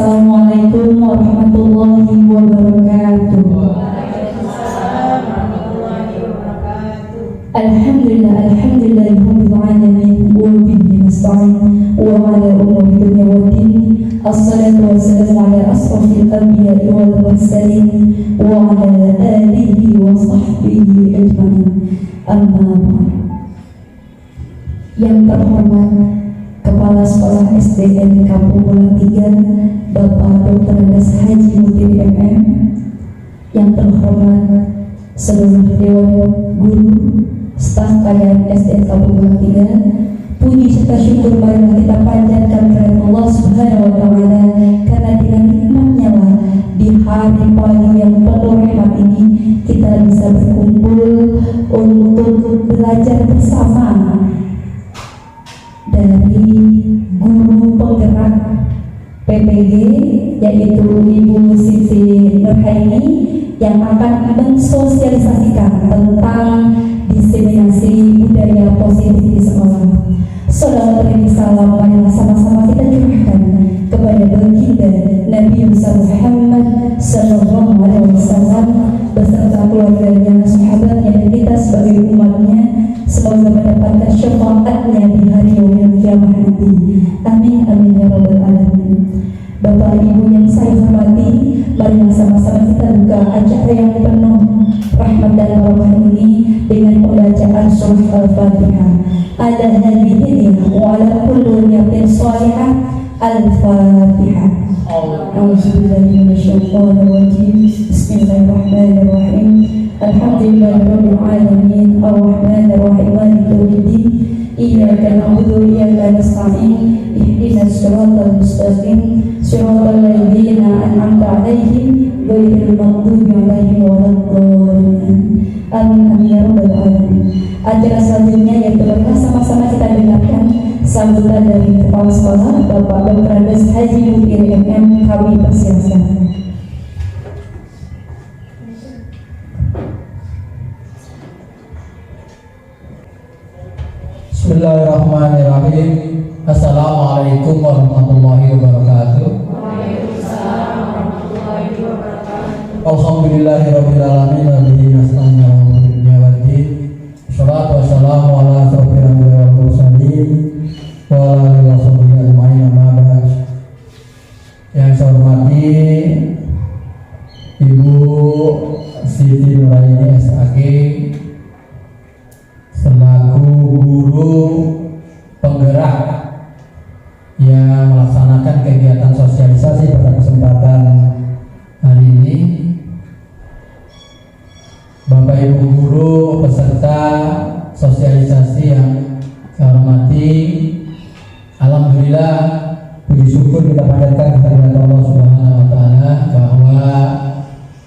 Assalamualaikum warahmatullahi wabarakatuh. Alhamdulillahirabbil alamin wa bihi nasta'in wa ala umuri dunya waddin. Assalatu wassalamu ala asrofil anbiya'i wal mursalin wa ala alihi wa sahbihi ajma'in. Amma ba'd. Yang terhormat Kepala Sekolah SDN Kampung Bulan 3 Bapak Dr. Andes Haji Mutir MM, yang terhormat seluruh dewan guru, staf kalian SDN Kampung Bulan 3, puji serta syukur marilah kita panjatkan kepada Allah Subhanahu wa Ta'ala, karena dengan nikmatnya lah di hari pagi yang penuh rahmat ini kita bisa berkumpul untuk belajar bersama dari guru penggerak PPG, yaitu Ibu Siti Nurhaini, yang akan mensosialisasikan tentang diseminasi budaya positif di sekolah. Salawat dan salam marilah sama-sama kita curahkan kepada baginda Nabi Muhammad sallallahu alaihi wasallam beserta keluarganya, sahabatnya, dan kita sebagai umatnya. Semoga mendapatkan syafaatnya di hari yaumil qiyamah nanti. Amin amin ya rabbal alamin. Bapak Ibu yang saya hormati, mari sama-sama kita buka acara yang penuh rahmat dan barokah ini dengan pembacaan surah Al-Fatihah. Ala hadhihi wa ala kulli niyatin shalihah. Al-Fatihah. A'udzubillahi minasyaitonir rajim. Bismillahirrahmanirrahim. Alhamdulillahirabbil alamin arrahmanir rahim maliki yaumiddin iyyaka na'budu wa iyyaka nasta'in ihdinas siratal mustaqim siratal ladzina an'amta 'alaihim ghairil maghdubi 'alaihim waladdallin. Amin amin ya rabbal alamin. Acara selanjutnya yaitu marilah sama-sama kita dengarkan sambutan dari Kepala Sekolah Bapak Dr. Andes Haji Mutir MM. Kami persilakan. Bismillahirrahmanirrahim. Assalamualaikum warahmatullahi wabarakatuh. Alhamdulillahirabbil alamin wa bihi nasta'in ala umuri dunya waddin. Shalatu wassalamu ala asrofil anbiya'i wal mursalin wa ala alihi wa sahbihi ajma'in, amma ba'd. Yang saya hormati Ibu Siti Nurhaini SAG selaku guru penggerak yang melaksanakan kegiatan sosialisasi pada kesempatan hari ini, Bapak Ibu guru peserta sosialisasi yang saya hormati, alhamdulillah puji syukur kita panjatkan kepada Allah Subhanahu wa Ta'ala bahwa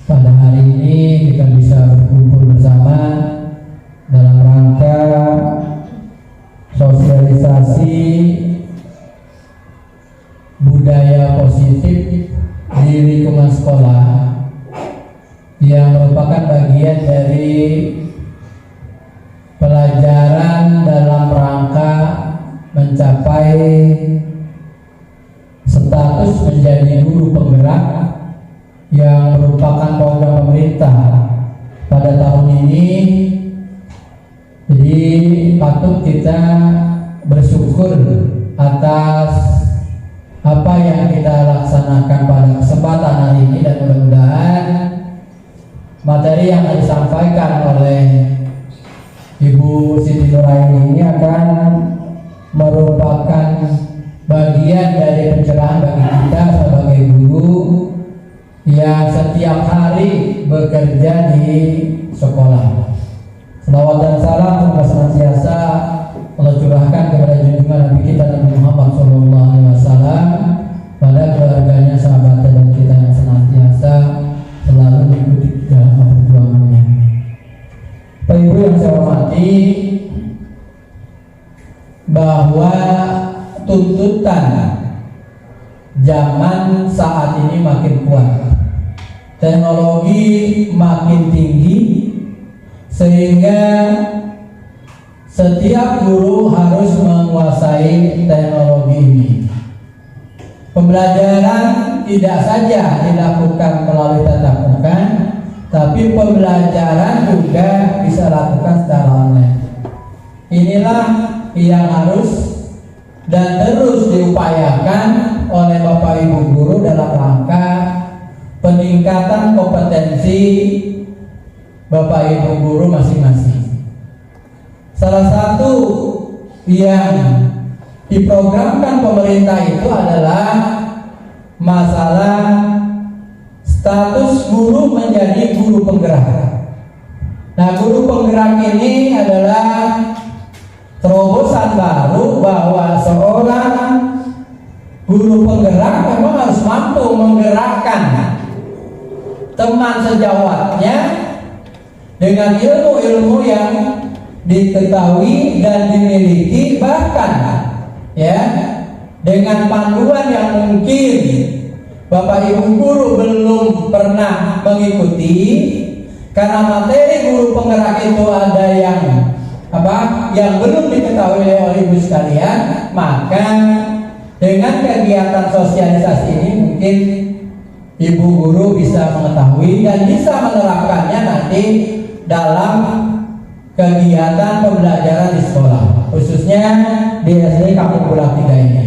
pada hari ini kita bisa berkumpul bersama dalam rangka sosialisasi budaya positif di lingkungan sekolah yang merupakan bagian dari pelajaran dalam rangka mencapai status menjadi guru penggerak yang merupakan program pemerintah pada tahun ini. Jadi patut kita bersyukur atas apa yang kita laksanakan pada kesempatan hari ini, dan mudah-mudahan materi yang disampaikan oleh Ibu Siti Nurhaini ini akan merupakan bagian dari pencerahan bagi kita sebagai guru yang setiap hari bekerja di sekolah. Salawat dan salam semoga senantiasa Allah curahkan kepada junjungan Nabi kita Nabi Muhammad SAW, pada keluarganya, sahabatnya, dan kita yang senantiasa selalu mengikuti dalam perjuangannya. Bapak Ibu yang saya hormati, bahwa tuntutan zaman saat ini makin kuat, teknologi makin tinggi, sehingga setiap guru harus menguasai teknologi ini. Pembelajaran tidak saja dilakukan melalui tatap muka, tapi pembelajaran juga bisa lakukan secara online. Inilah yang harus dan terus diupayakan oleh Bapak Ibu guru dalam rangka peningkatan kompetensi Bapak Ibu guru masing-masing. Salah satu yang diprogramkan pemerintah itu adalah masalah status guru menjadi guru penggerak. Nah, guru penggerak ini adalah terobosan baru bahwa seorang guru penggerak memang harus mampu menggerakkan teman sejawatnya dengan ilmu-ilmu yang diketahui dan dimiliki, bahkan ya dengan panduan yang mungkin Bapak Ibu guru belum pernah mengikuti, karena materi guru penggerak itu ada yang yang belum diketahui oleh ibu sekalian. Maka dengan kegiatan sosialisasi ini mungkin ibu guru bisa mengetahui dan bisa menerapkannya nanti dalam kegiatan pembelajaran di sekolah, khususnya di SD Kampung Bulak 3 ini.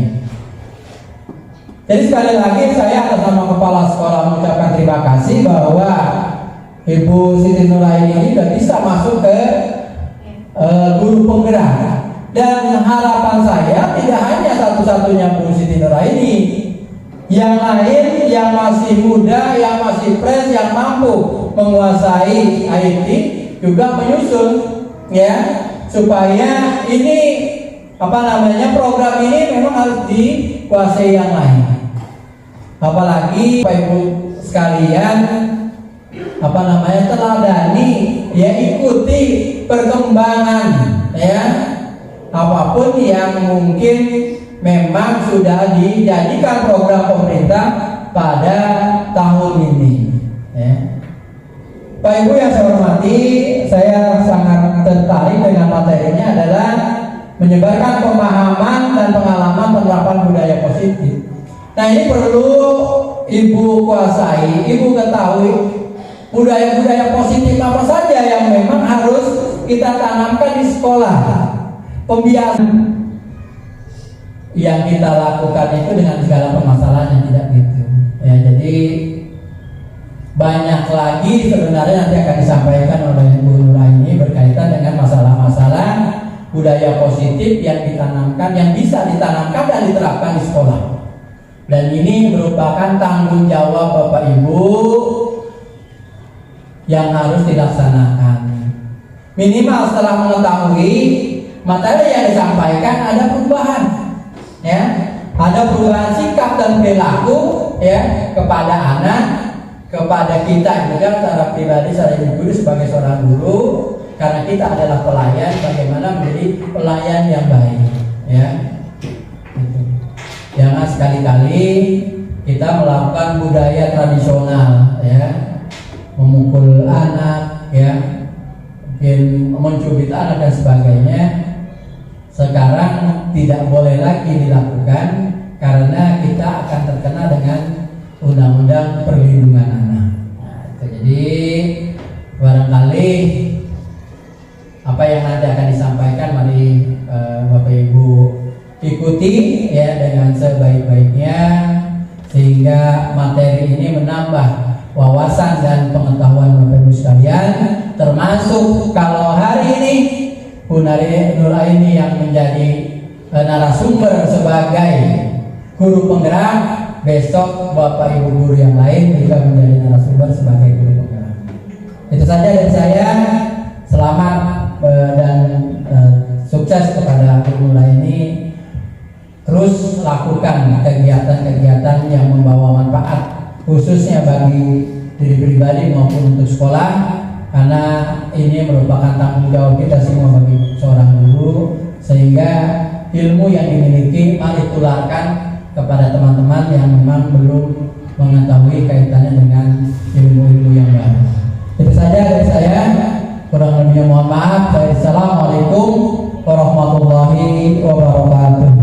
Jadi sekali lagi saya atas nama kepala sekolah mengucapkan terima kasih bahwa Ibu Siti Nuraini ini sudah bisa masuk ke guru penggerak, dan harapan saya tidak hanya satu-satunya Bu Siti Nuraini, yang lain yang masih muda, yang masih fresh, yang mampu menguasai IT juga menyusul, ya, supaya ini program ini memang harus dikuasai yang lain. Apalagi Bapak Ibu sekalian teladani, ya, ikuti perkembangan, ya, apapun yang mungkin memang sudah dijadikan program pemerintah pada tahun ini, ya. Pak Ibu yang saya hormati, saya sangat tertarik dengan materinya adalah menyebarkan pemahaman dan pengalaman penerapan budaya positif. Nah, ini perlu Ibu kuasai, Ibu ketahui budaya-budaya positif apa saja yang memang harus kita tanamkan di sekolah. Pembiasaan yang kita lakukan itu dengan segala permasalahan yang tidak gitu, ya. Jadi banyak lagi sebenarnya nanti akan disampaikan oleh Ibu Nuraini berkaitan dengan masalah-masalah budaya positif yang ditanamkan, yang bisa ditanamkan dan diterapkan di sekolah. Dan ini merupakan tanggung jawab Bapak Ibu yang harus dilaksanakan. Minimal setelah mengetahui materi yang disampaikan ada perubahan, ya, ada perubahan sikap dan perilaku, ya, kepada anak, kepada kita juga secara pribadi, secara individu sebagai seorang guru, karena kita adalah pelayan, bagaimana menjadi pelayan yang baik, ya. Jangan sekali-kali kita melakukan budaya tradisional, ya, memukul anak, ya, mungkin mencubit anak dan sebagainya. Sekarang tidak boleh lagi dilakukan karena kita akan terkena dengan Undang-Undang Perlindungan Anak. Nah, jadi barangkali apa yang nanti akan disampaikan, mari Bapak Ibu ikuti, ya, dengan sebaik-baiknya, sehingga materi ini menambah wawasan dan pengetahuan Bapak Ibu sekalian, termasuk kalau hari ini Bu Nuraini yang menjadi narasumber sebagai guru penggerak, besok Bapak Ibu guru yang lain juga menjadi narasumber sebagai guru penggerak. Itu saja dari saya. Selamat dan sukses kepada Bu Nuraini. Terus lakukan kegiatan-kegiatan yang membawa manfaat, khususnya bagi diri pribadi maupun untuk sekolah, karena ini merupakan tanggung jawab kita semua bagi seorang guru, sehingga ilmu yang dimiliki mari tularkan kepada teman-teman yang memang belum mengetahui kaitannya dengan ilmu-ilmu yang baru. Itu saja dari saya, kurang lebihnya mohon maaf. Assalamualaikum warahmatullahi wabarakatuh.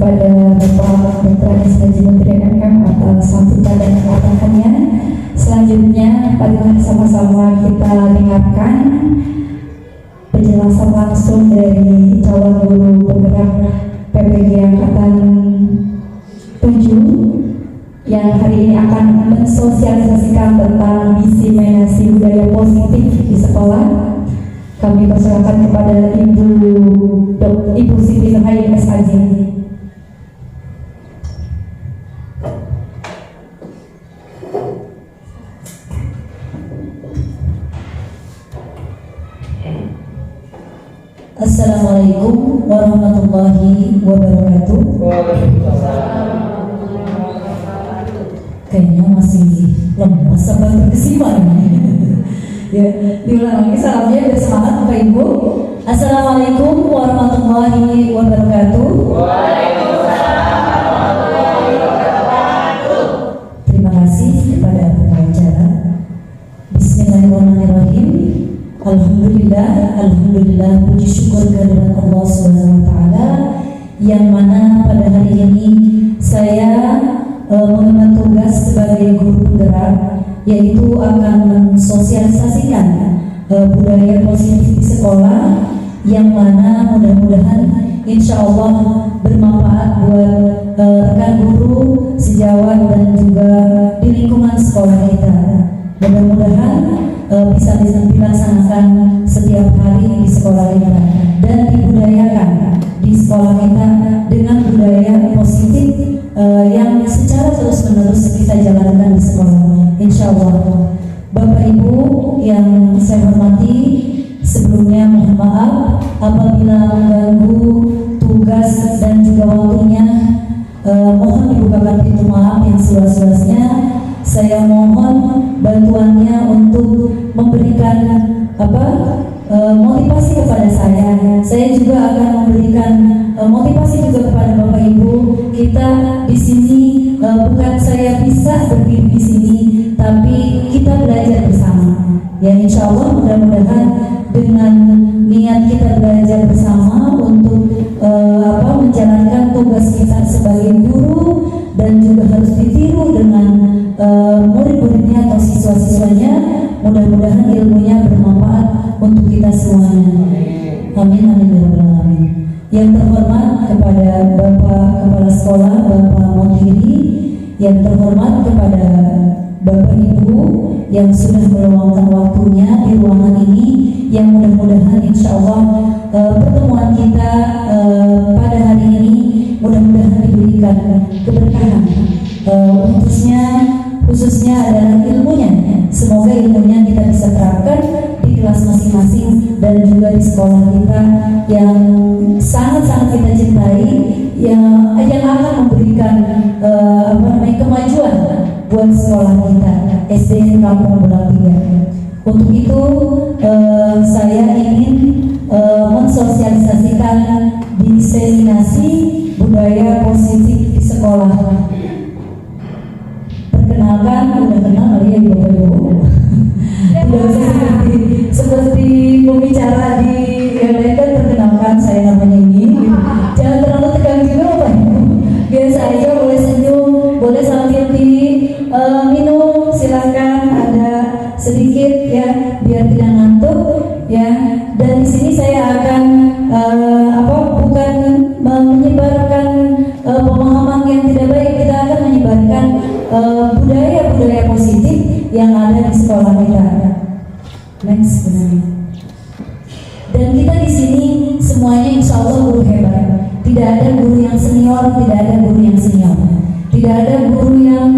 kepada Bapak Dr. Anies Haji Menteri MM atas sambutan dan arahannya. Selanjutnya, marilah sama-sama kita dengarkan penjelasan langsung dari calon guru penggerak PPG Angkatan 7 yang hari ini akan mensosialisasikan tentang diseminasi budaya positif di sekolah. Kami persilakan kepada Ibu Siti Nurhayni SAG. Assalamualaikum warahmatullahi wabarakatuh. Kayaknya masih lemas sampai berkesiman. Ya, diulang lagi salamnya biar semangat Bapak Ibu. Assalamualaikum warahmatullahi wabarakatuh. Terima kasih kepada pengacara. Bismillahirrahmanirrahim. Alhamdulillah, puji syukur kehadirat Allah Subhanahu wa taala yang mana pada hari ini saya mengemban tugas sebagai guru penggerak, yaitu akan mensosialisasikan budaya positif di sekolah yang mana mudah-mudahan insya Allah bermanfaat buat rekan guru sejawat dan juga di lingkungan sekolah kita. Mudah-mudahan bisa dilaksanakan setiap hari di sekolah kita dan dibudayakan di sekolah kita dengan budaya positif yang secara terus-menerus kita jalankan di sekolah. Insya Allah, Bapak Ibu yang saya hormati, sebelumnya mohon maaf apabila mengganggu tugas dan juga waktunya. Mohon dibukakan pintu maaf yang seluas-luasnya. Saya mohon bantuannya untuk memberikan motivasi kepada saya. Saya juga akan memberikan motivasi juga kepada Bapak Ibu. Kita di sini bukan saya bisa berdiri di sini, tapi kita belajar bersama. Ya, insya Allah mudah-mudahan dengan niat kita belajar bersama untuk menjalankan tugas kita sebagai guru dan juga harus ditiru dengan murid-muridnya atau siswa-siswanya, mudah-mudahan ilmunya bermanfaat untuk kita semuanya. Amin amin ya rabbal alamin. Yang terhormat kepada Bapak Kepala Sekolah Bapak Monhiri, yang terhormat kepada Bapak Ibu yang sudah meluangkan waktunya di ruangan ini, yang mudah-mudahan insya Allah pertemuan kita pada hari ini mudah-mudahan diberikan keberkahan, khususnya adalah ilmunya. Semoga ilmunya kita bisa terapkan di kelas masing-masing dan juga di sekolah kita yang sangat-sangat kita cintai, yang akan memberikan kemajuan buat sekolah kita SD Kampung Belang 3. Untuk itu saya ingin mensosialisasikan diseminasi budaya positif di sekolah. Perkenalkan, udah kenal kali ya Bapak Ibu. Tidak usah seperti pembicara di yang lain kan, perkenalkan saya namanya ini. Jangan terlalu tegang juga Bapak Ibu. Biasa aja, boleh senyum, boleh sambil minum, silahkan ada sedikit ya biar tidak ngantuk ya. Dan di sini saya akan bukan menyebarkan pemahaman yang tidak baik, kita akan menyebarkan budaya-budaya positif yang ada di sekolah kita. Next, benar. Dan kita di sini semuanya insya Allah guru hebat. Tidak ada guru yang senior, tidak ada guru yang senior, tidak ada guru yang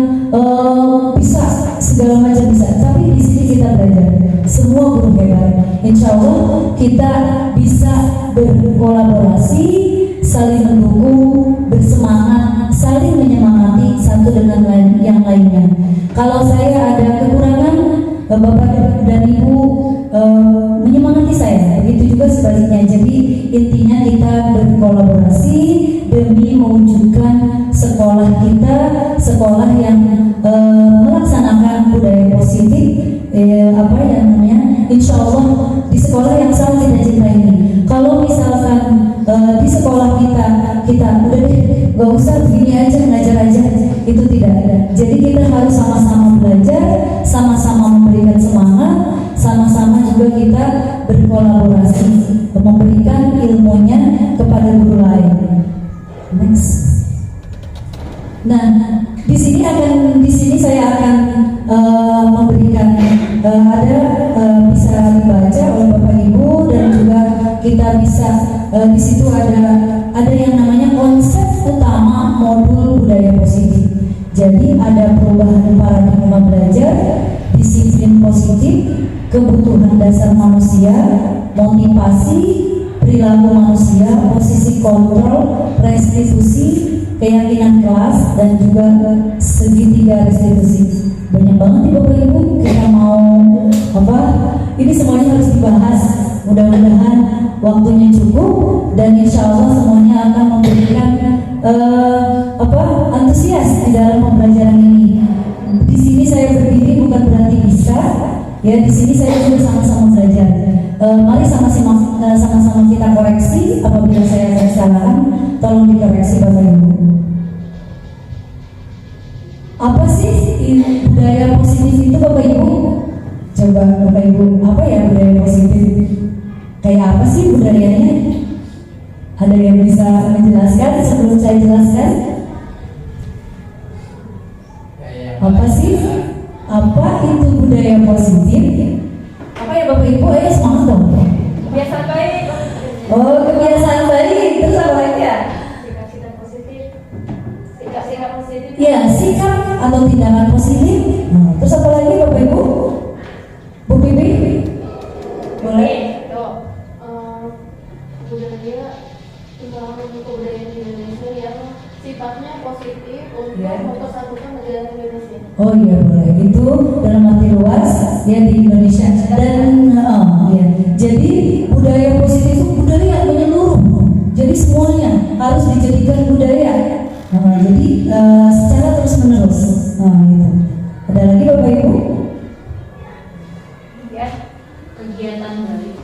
bisa segala macam bisa. Tapi di sini kita belajar, semua guru hebat. Insya Allah kita bisa berkolaborasi, saling mendukung, bersemangat, saling menyemangati satu dengan yang lainnya. Kalau saya ada kekurangan, Bapak dan Ibu menyemangati saya, begitu juga sebaliknya. Jadi intinya kita berkolaborasi demi mewujudkan sekolah kita, sekolah yang melaksanakan budaya positif. Insya Allah di sekolah yang sangat kita cintai ini. Kalau misalkan di sekolah kita udah deh gak kita berkolaborasi, memberikan ilmunya kepada guru lain. Next. Nah, di sini saya akan memberikan ada bisa dibaca oleh Bapak Ibu, dan juga kita bisa di situ ada yang namanya konsep utama modul budaya positif. Jadi ada perubahan paradigma belajar, disiplin positif, kebutuhan dasar manusia, motivasi, perilaku manusia, posisi kontrol, restitusi, keyakinan kelas, dan juga segitiga restitusi. Banyak banget nih Bapak Ibu, kita mau apa? Ini semuanya harus dibahas. Mudah-mudahan waktunya cukup, dan insya Allah semuanya akan memberikan antusias di dalam pembelajaran ini. Di sini saya berdiri bukan berarti bisa, ya, di sini saya juga sama-sama belajar. Mari sama-sama kita koreksi apabila saya ada kesalahan, tolong dikoreksi Bapak Ibu. Apa sih budaya positif itu Bapak Ibu? Coba Bapak Ibu, apa ya budaya positif? Kayak apa sih budayanya? Ada yang bisa menjelaskan sebelum saya jelaskan? Apa sih? Apa itu budaya positif? Apa ya Bapak Ibu? Ayo semangat dong. Kebiasaan baik. Oh, kebiasaan baik. Terus apa lagi ya? Sikap-sikap positif. Sikap-sikap positif. Ya, sikap atau tindakan positif. Terus apa lagi Bapak Ibu? Bu Bibi? Boleh? Budaya salah satu kebudayaan di Indonesia yang sifatnya positif untuk mempersatukan negara Indonesia. Oh iya boleh. Itu dalam arti luas ya di Indonesia. Dan ya. Jadi budaya positif itu budaya yang menyeluruh. Jadi semuanya harus dijadikan budaya. Jadi secara terus menerus. Gitu. Ada lagi Bapak Ibu? Ya, kegiatan baik.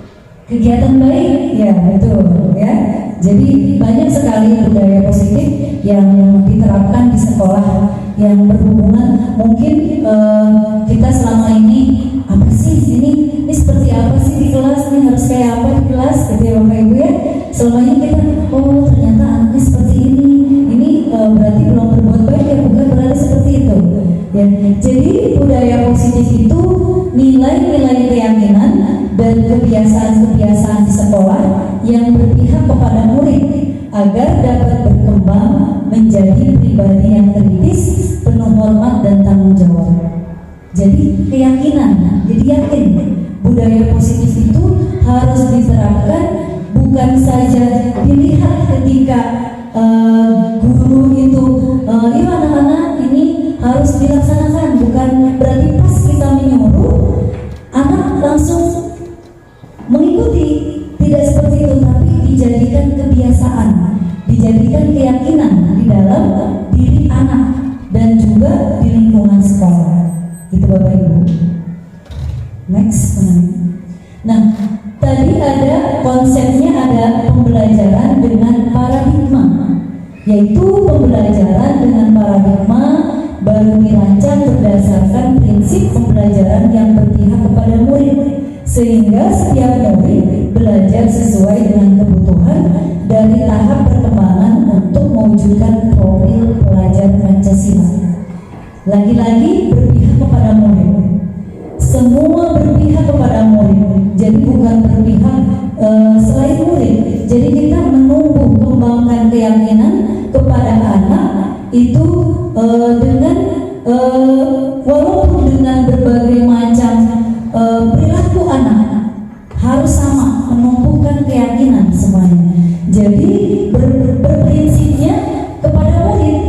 Kegiatan baik, ya betul ya. Jadi banyak sekali budaya positif yang diterapkan di sekolah yang berhubungan. Mungkin kita selama ini apa sih ini seperti apa sih di kelas, ini harus kayak apa di kelas, gitu ya Bapak Ibu ya. Selama ini kita ternyata anaknya seperti ini berarti belum berbuat baik ya, bukan berarti seperti itu. Ya, jadi budaya positif itu nilai-nilai keyakinan dan kebiasaan-kebiasaan di sekolah yang berpihak kepada murid agar dapat berkembang menjadi pribadi yang kritis, penuh hormat dan tanggung jawab. Jadi keyakinan, jadi yakin budaya positif itu harus diterapkan, bukan saja dilihat ketika guru itu ya anak-anak ini harus dilaksanakan, bukan berarti pas kita menyuruh anak langsung mengikuti, tidak seperti itu, tapi dijadikan kebiasaan, dijadikan keyakinan di dalam diri anak dan juga di lingkungan sekolah. Itu Bapak Ibu. Next. Nah, tadi ada konsepnya, ada pembelajaran dengan paradigma, yaitu pembelajaran dengan paradigma baru dirancang berdasarkan prinsip pembelajaran yang berpihak kepada murid, sehingga setiap murid belajar sesuai dengan kebutuhan dari tahap perkembangan untuk mewujudkan profil pelajar Pancasila. Lagi-lagi berpihak kepada murid. Semua berpihak kepada murid. Jadi bukan berpihak selain murid. Jadi kita menumbuh kembangkan keyakinan kepada anak itu dengan walaupun dengan berbagai macam perilaku anak harus sama, menumbuhkan keyakinan semuanya. Jadi berprinsipnya kepada murid.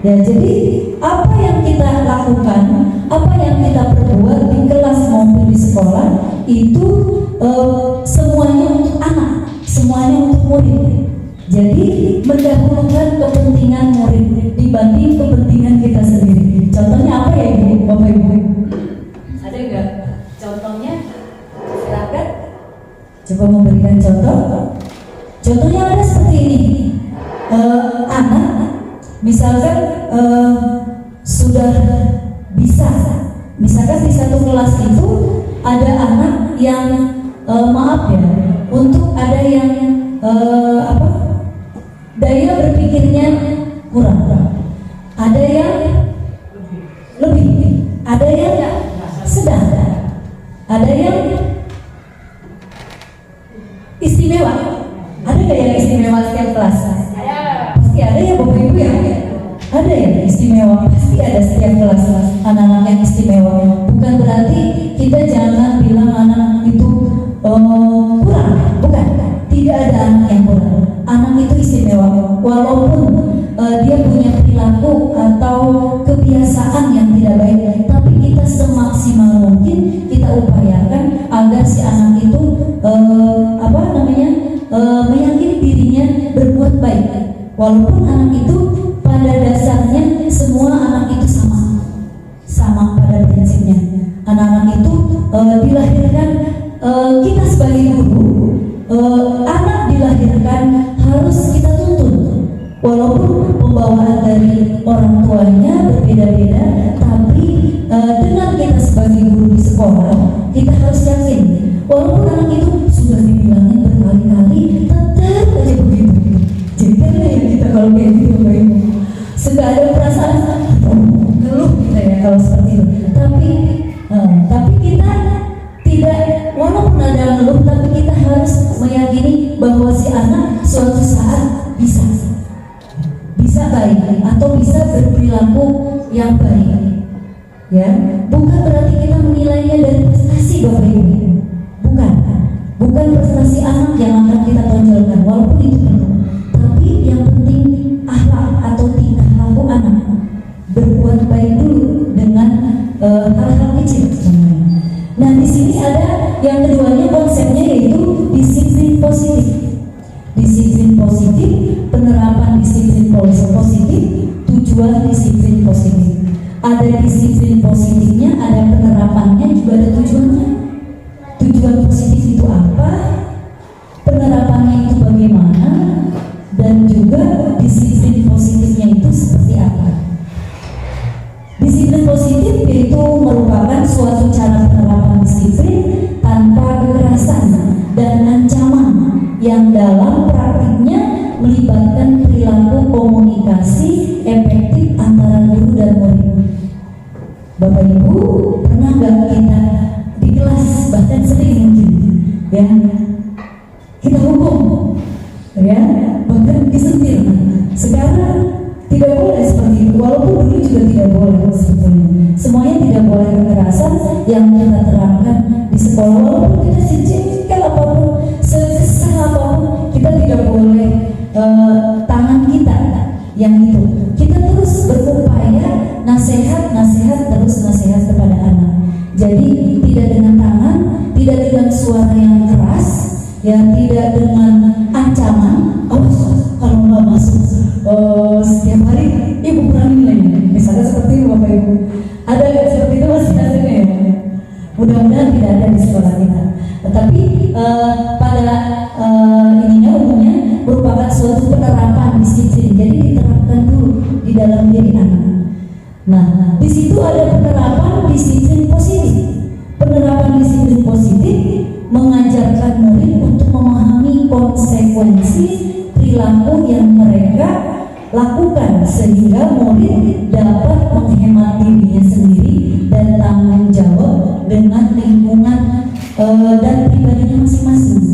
Ya, jadi apa yang kita lakukan, apa yang kita perbuat di kelas maupun di sekolah itu semuanya untuk anak, semuanya untuk murid. Jadi mendahulukan kepentingan murid dibanding kepentingan kita sendiri. Contohnya apa ya Ibu, Bapak Ibu? Ada nggak contohnya? Silakan. Coba memberikan contoh. Contohnya ada seperti ini. Anak misalkan sudah bisa, misalkan di satu kelas itu ada anak yang maaf ya, untuk ada yang daya berpikirnya kurang, ada yang lebih, ada yang sedang, ada yang istimewa. Ada nggak yang istimewa setiap kelas? Pasti ada ya Bapak Ibu ya. Ada yang istimewa, pasti ada setiap kelas anak-anak yang istimewa. Bukan berarti kita jangan bilang anak itu kurang, bukan. Tidak ada anak yang kurang. Anak itu istimewa, walaupun dia punya perilaku atau kebiasaan yang tidak baik, tapi kita semaksimal mungkin kita upayakan agar si anak itu meyakini dirinya berbuat baik. Walaupun anak itu pada dasarnya semua anak itu sama pada prinsipnya. Anak-anak itu dilahirkan, kita sebagai guru, anak dilahirkan harus kita tuntun. Walaupun pembawaan dari orang tuanya berbeda-beda, tapi dengan kita sebagai guru di sekolah, kita harus yakin walaupun anak itu sudah dibilangin berkali-kali tetap aja begitu. Jadi kan ya kita kalau kayak gitu Bapak Ibu, sudah ada perasaan ngeluh kita ya kalau seperti itu. Tapi kita tidak, walaupun ada ngeluh, tapi kita harus meyakini bahwa si anak suatu saat bisa baik atau bisa berperilaku yang baik. Ya, bukan berarti kita menilainya dari prestasi Bapak Ibu. Bukan prestasi anak yang akan kita tonjolkan, walaupun itu perlu. Tapi yang penting akhlak atau tingkah laku anak. Berbuat baik dulu dengan hal-hal kecil sebenarnya. Nah, di sini ada yang keduanya, konsepnya yaitu disiplin positif. Disiplin positif, penerapan disiplin positif, tujuan disiplin positif. Ada disiplin positifnya, ada penerapannya, juga ada tujuannya. Tujuan positif itu apa? Penerapannya itu bagaimana? Dan juga disiplin positifnya itu seperti apa? Disiplin positif yaitu merupakan suatu cara penerapan disiplin tanpa kekerasan dan ancaman yang dalam praktiknya melibatkan perilaku komunikasi efektif antara guru dan murid. Bapak Ibu, pernah nggak kita di kelas, bahkan sering mungkin ya kita hukum, ya bahkan disentil. Sekarang tidak boleh seperti itu, walaupun dulu juga tidak boleh sebetulnya. Semuanya tidak boleh kekerasan yang kita terapkan di sekolah, walaupun kita sejengkal apapun, sekesal apapun, kita tidak boleh tangan kita yang itu. Kita terus berupaya nasihat kepada anak. Jadi tidak dengan tangan, tidak dengan suara yang keras, ya tidak dengan ancaman. Kalau nggak masuk setiap hari ibu berani nilainya, misalnya seperti itu Bapak Ibu. Ada seperti itu masih ada ya? Mudah-mudahan tidak ada di sekolah kita. Tetapi pada umumnya merupakan suatu penerapan disiplin. Jadi diterapkan dulu di dalam diri anak. Nah, di situ ada penerapan disiplin positif. Penerapan disiplin positif mengajarkan murid untuk memahami konsekuensi perilaku yang mereka lakukan sehingga murid dapat menghemat dirinya sendiri dan tanggung jawab dengan lingkungan dan pribadinya masing-masing.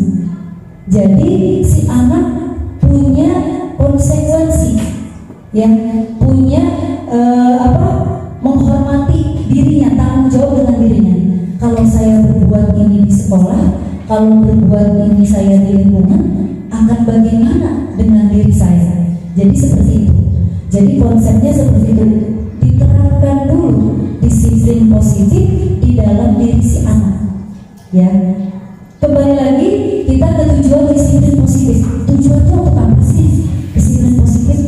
Jadi si anak punya konsekuensi, yang punya menghormati dirinya, tanggung jawab dengan dirinya. Kalau saya berbuat ini di sekolah, kalau berbuat ini saya di lingkungan, akan bagaimana dengan diri saya? Jadi seperti itu. Jadi konsepnya seperti itu. Diterapkan dulu disiplin positif di dalam diri si anak. Ya. Kembali lagi kita ke tujuan disiplin positif. Tujuan itu untuk apa sih? Disiplin positif,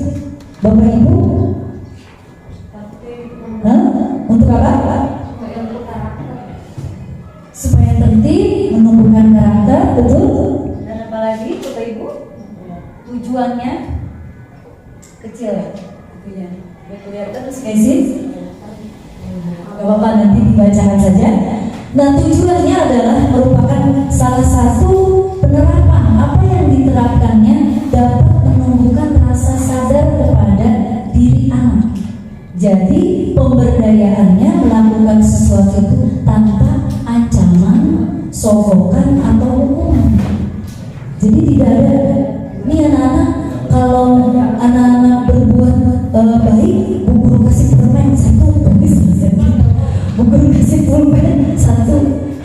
Bapak Ibu? Untuk apa? Supaya tertib, menumbuhkan karakter, betul? Dan apa lagi, Bapak Ibu? Tujuannya kecil ya, punya terus guys. Gak apa-apa, nanti dibacakan saja. Nah, tujuannya adalah merupakan salah satu Jadi pemberdayaannya melakukan sesuatu itu tanpa ancaman, sogokan atau hukuman. Jadi tidak ada. Ini anak-anak, kalau anak-anak berbuat baik, bu guru kasih permen satu, bu guru kasih pulpen satu,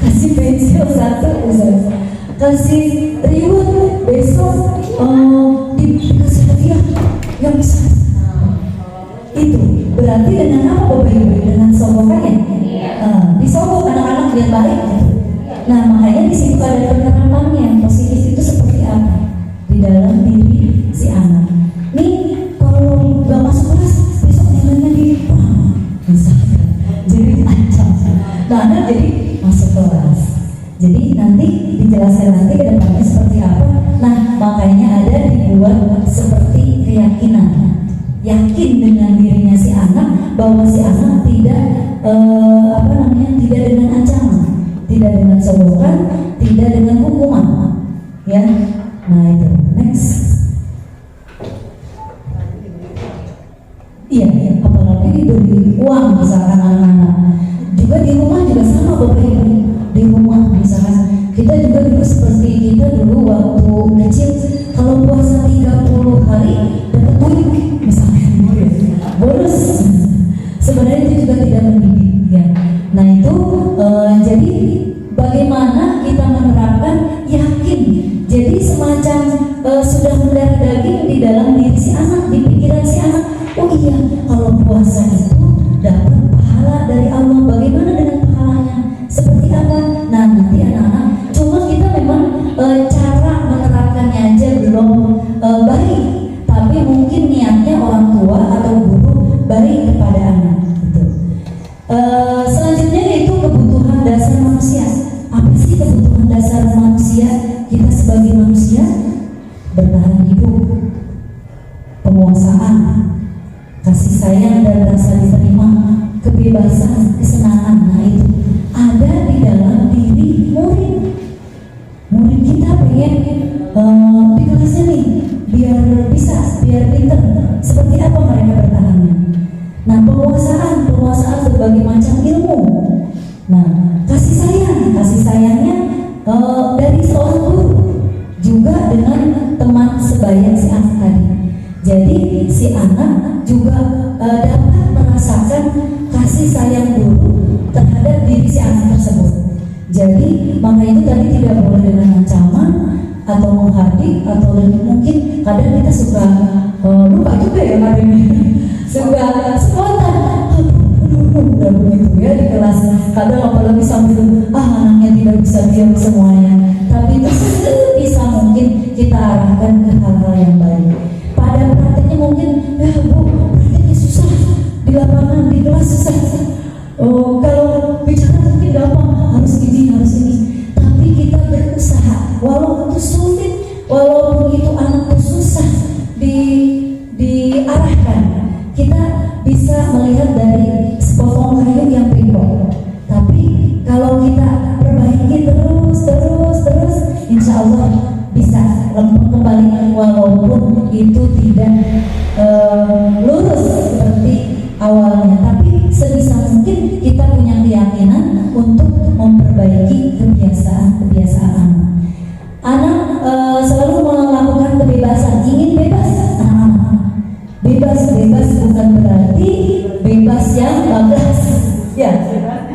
kasih pensil satu, kasih reward besok dikasih hadiah yang besar. Itu berarti dengan apa Bapak Ibu? Dengan sogokannya. Disogok anak-anak biar baik. Nah makanya di situ ada penerapannya yang positif itu seperti apa di dalam diri si anak. Nih kalau nggak masuk kelas besok nilainya di misalkan jadi ancam. Nah anak jadi masuk kelas. Jadi nanti dijelaskan nanti ke depannya seperti apa. Nah makanya ada dibuat seperti keyakinan. Yakin dengan dirinya si anak bahwa si anak tidak tidak dengan ancaman, tidak dengan sogokan, tidak dengan hukuman, ya. Nah itu next. Iya, apalagi diberi uang misalkan anak-anak. Juga di rumah juga sama Bapak Ibu. Di rumah misalkan kita juga dulu seperti kita dulu waktu kecil kalau puasa 30 hari dapat duit misalnya bonus. Sebenarnya itu juga tidak mendidik ya. Nah itu jadi bagaimana kita menerapkan yakin. Jadi semacam sudah mendarah daging di dalam diri si anak, di pikiran si anak. Oh iya, kalau puasa itu dapat pahala dari Allah. Bagaimana dengan pahalanya? Seperti apa? Nah nanti anak-anak, cuma kita memang cara menerapkannya aja belum baik. Tapi mungkin niatnya orang tua atau guru baik kepada anak. Gitu. Selanjutnya yaitu kebutuhan dasar manusia. Apa sih kebutuhan dasar manusia? Kita sebagai manusia bertahan hidup, penguasaan, kasih sayang dan rasa diterima, kebebasan, kesenangan. Nah itu ada di dalam diri murid. Murid kita pengen di kelasnya nih biar bisa, biar pinter. Seperti apa mereka bertahannya? Nah penguasaan berbagai macam ilmu. Nah kasih sayangnya dari seorang guru juga dengan teman sebaya si anak tadi. Jadi si anak juga dapat merasakan kasih sayang guru terhadap diri si anak tersebut. Jadi maka itu tadi tidak boleh dengan ancaman atau menghardik atau mungkin kadang kita suka lupa juga ya kadang suka spontan udah begitu ya di kelas. Kadang apalagi sambil anaknya tidak bisa diam semuanya, tapi itu bisa mungkin kita arahkan ke hal-hal yang baik. Pada prakteknya mungkin ya bu prakteknya susah di lapangan, di kelas susah. Kalau bicara mungkin gampang, harus ini, tapi kita berusaha walaupun itu sulit, walaupun itu anak itu susah diarahkan. Kita bisa melihat dari sepotong kayu yang pingpong, tapi kalau kita perbaiki terus, insya Allah bisa lempeng kembali walaupun itu tidak lurus seperti awalnya, tapi sebisa mungkin kita punya keyakinan untuk memperbaiki kebiasaan anak. Selalu melakukan kebebasan, ingin bebas. Bebas bukan berarti bebas yang bablas ya,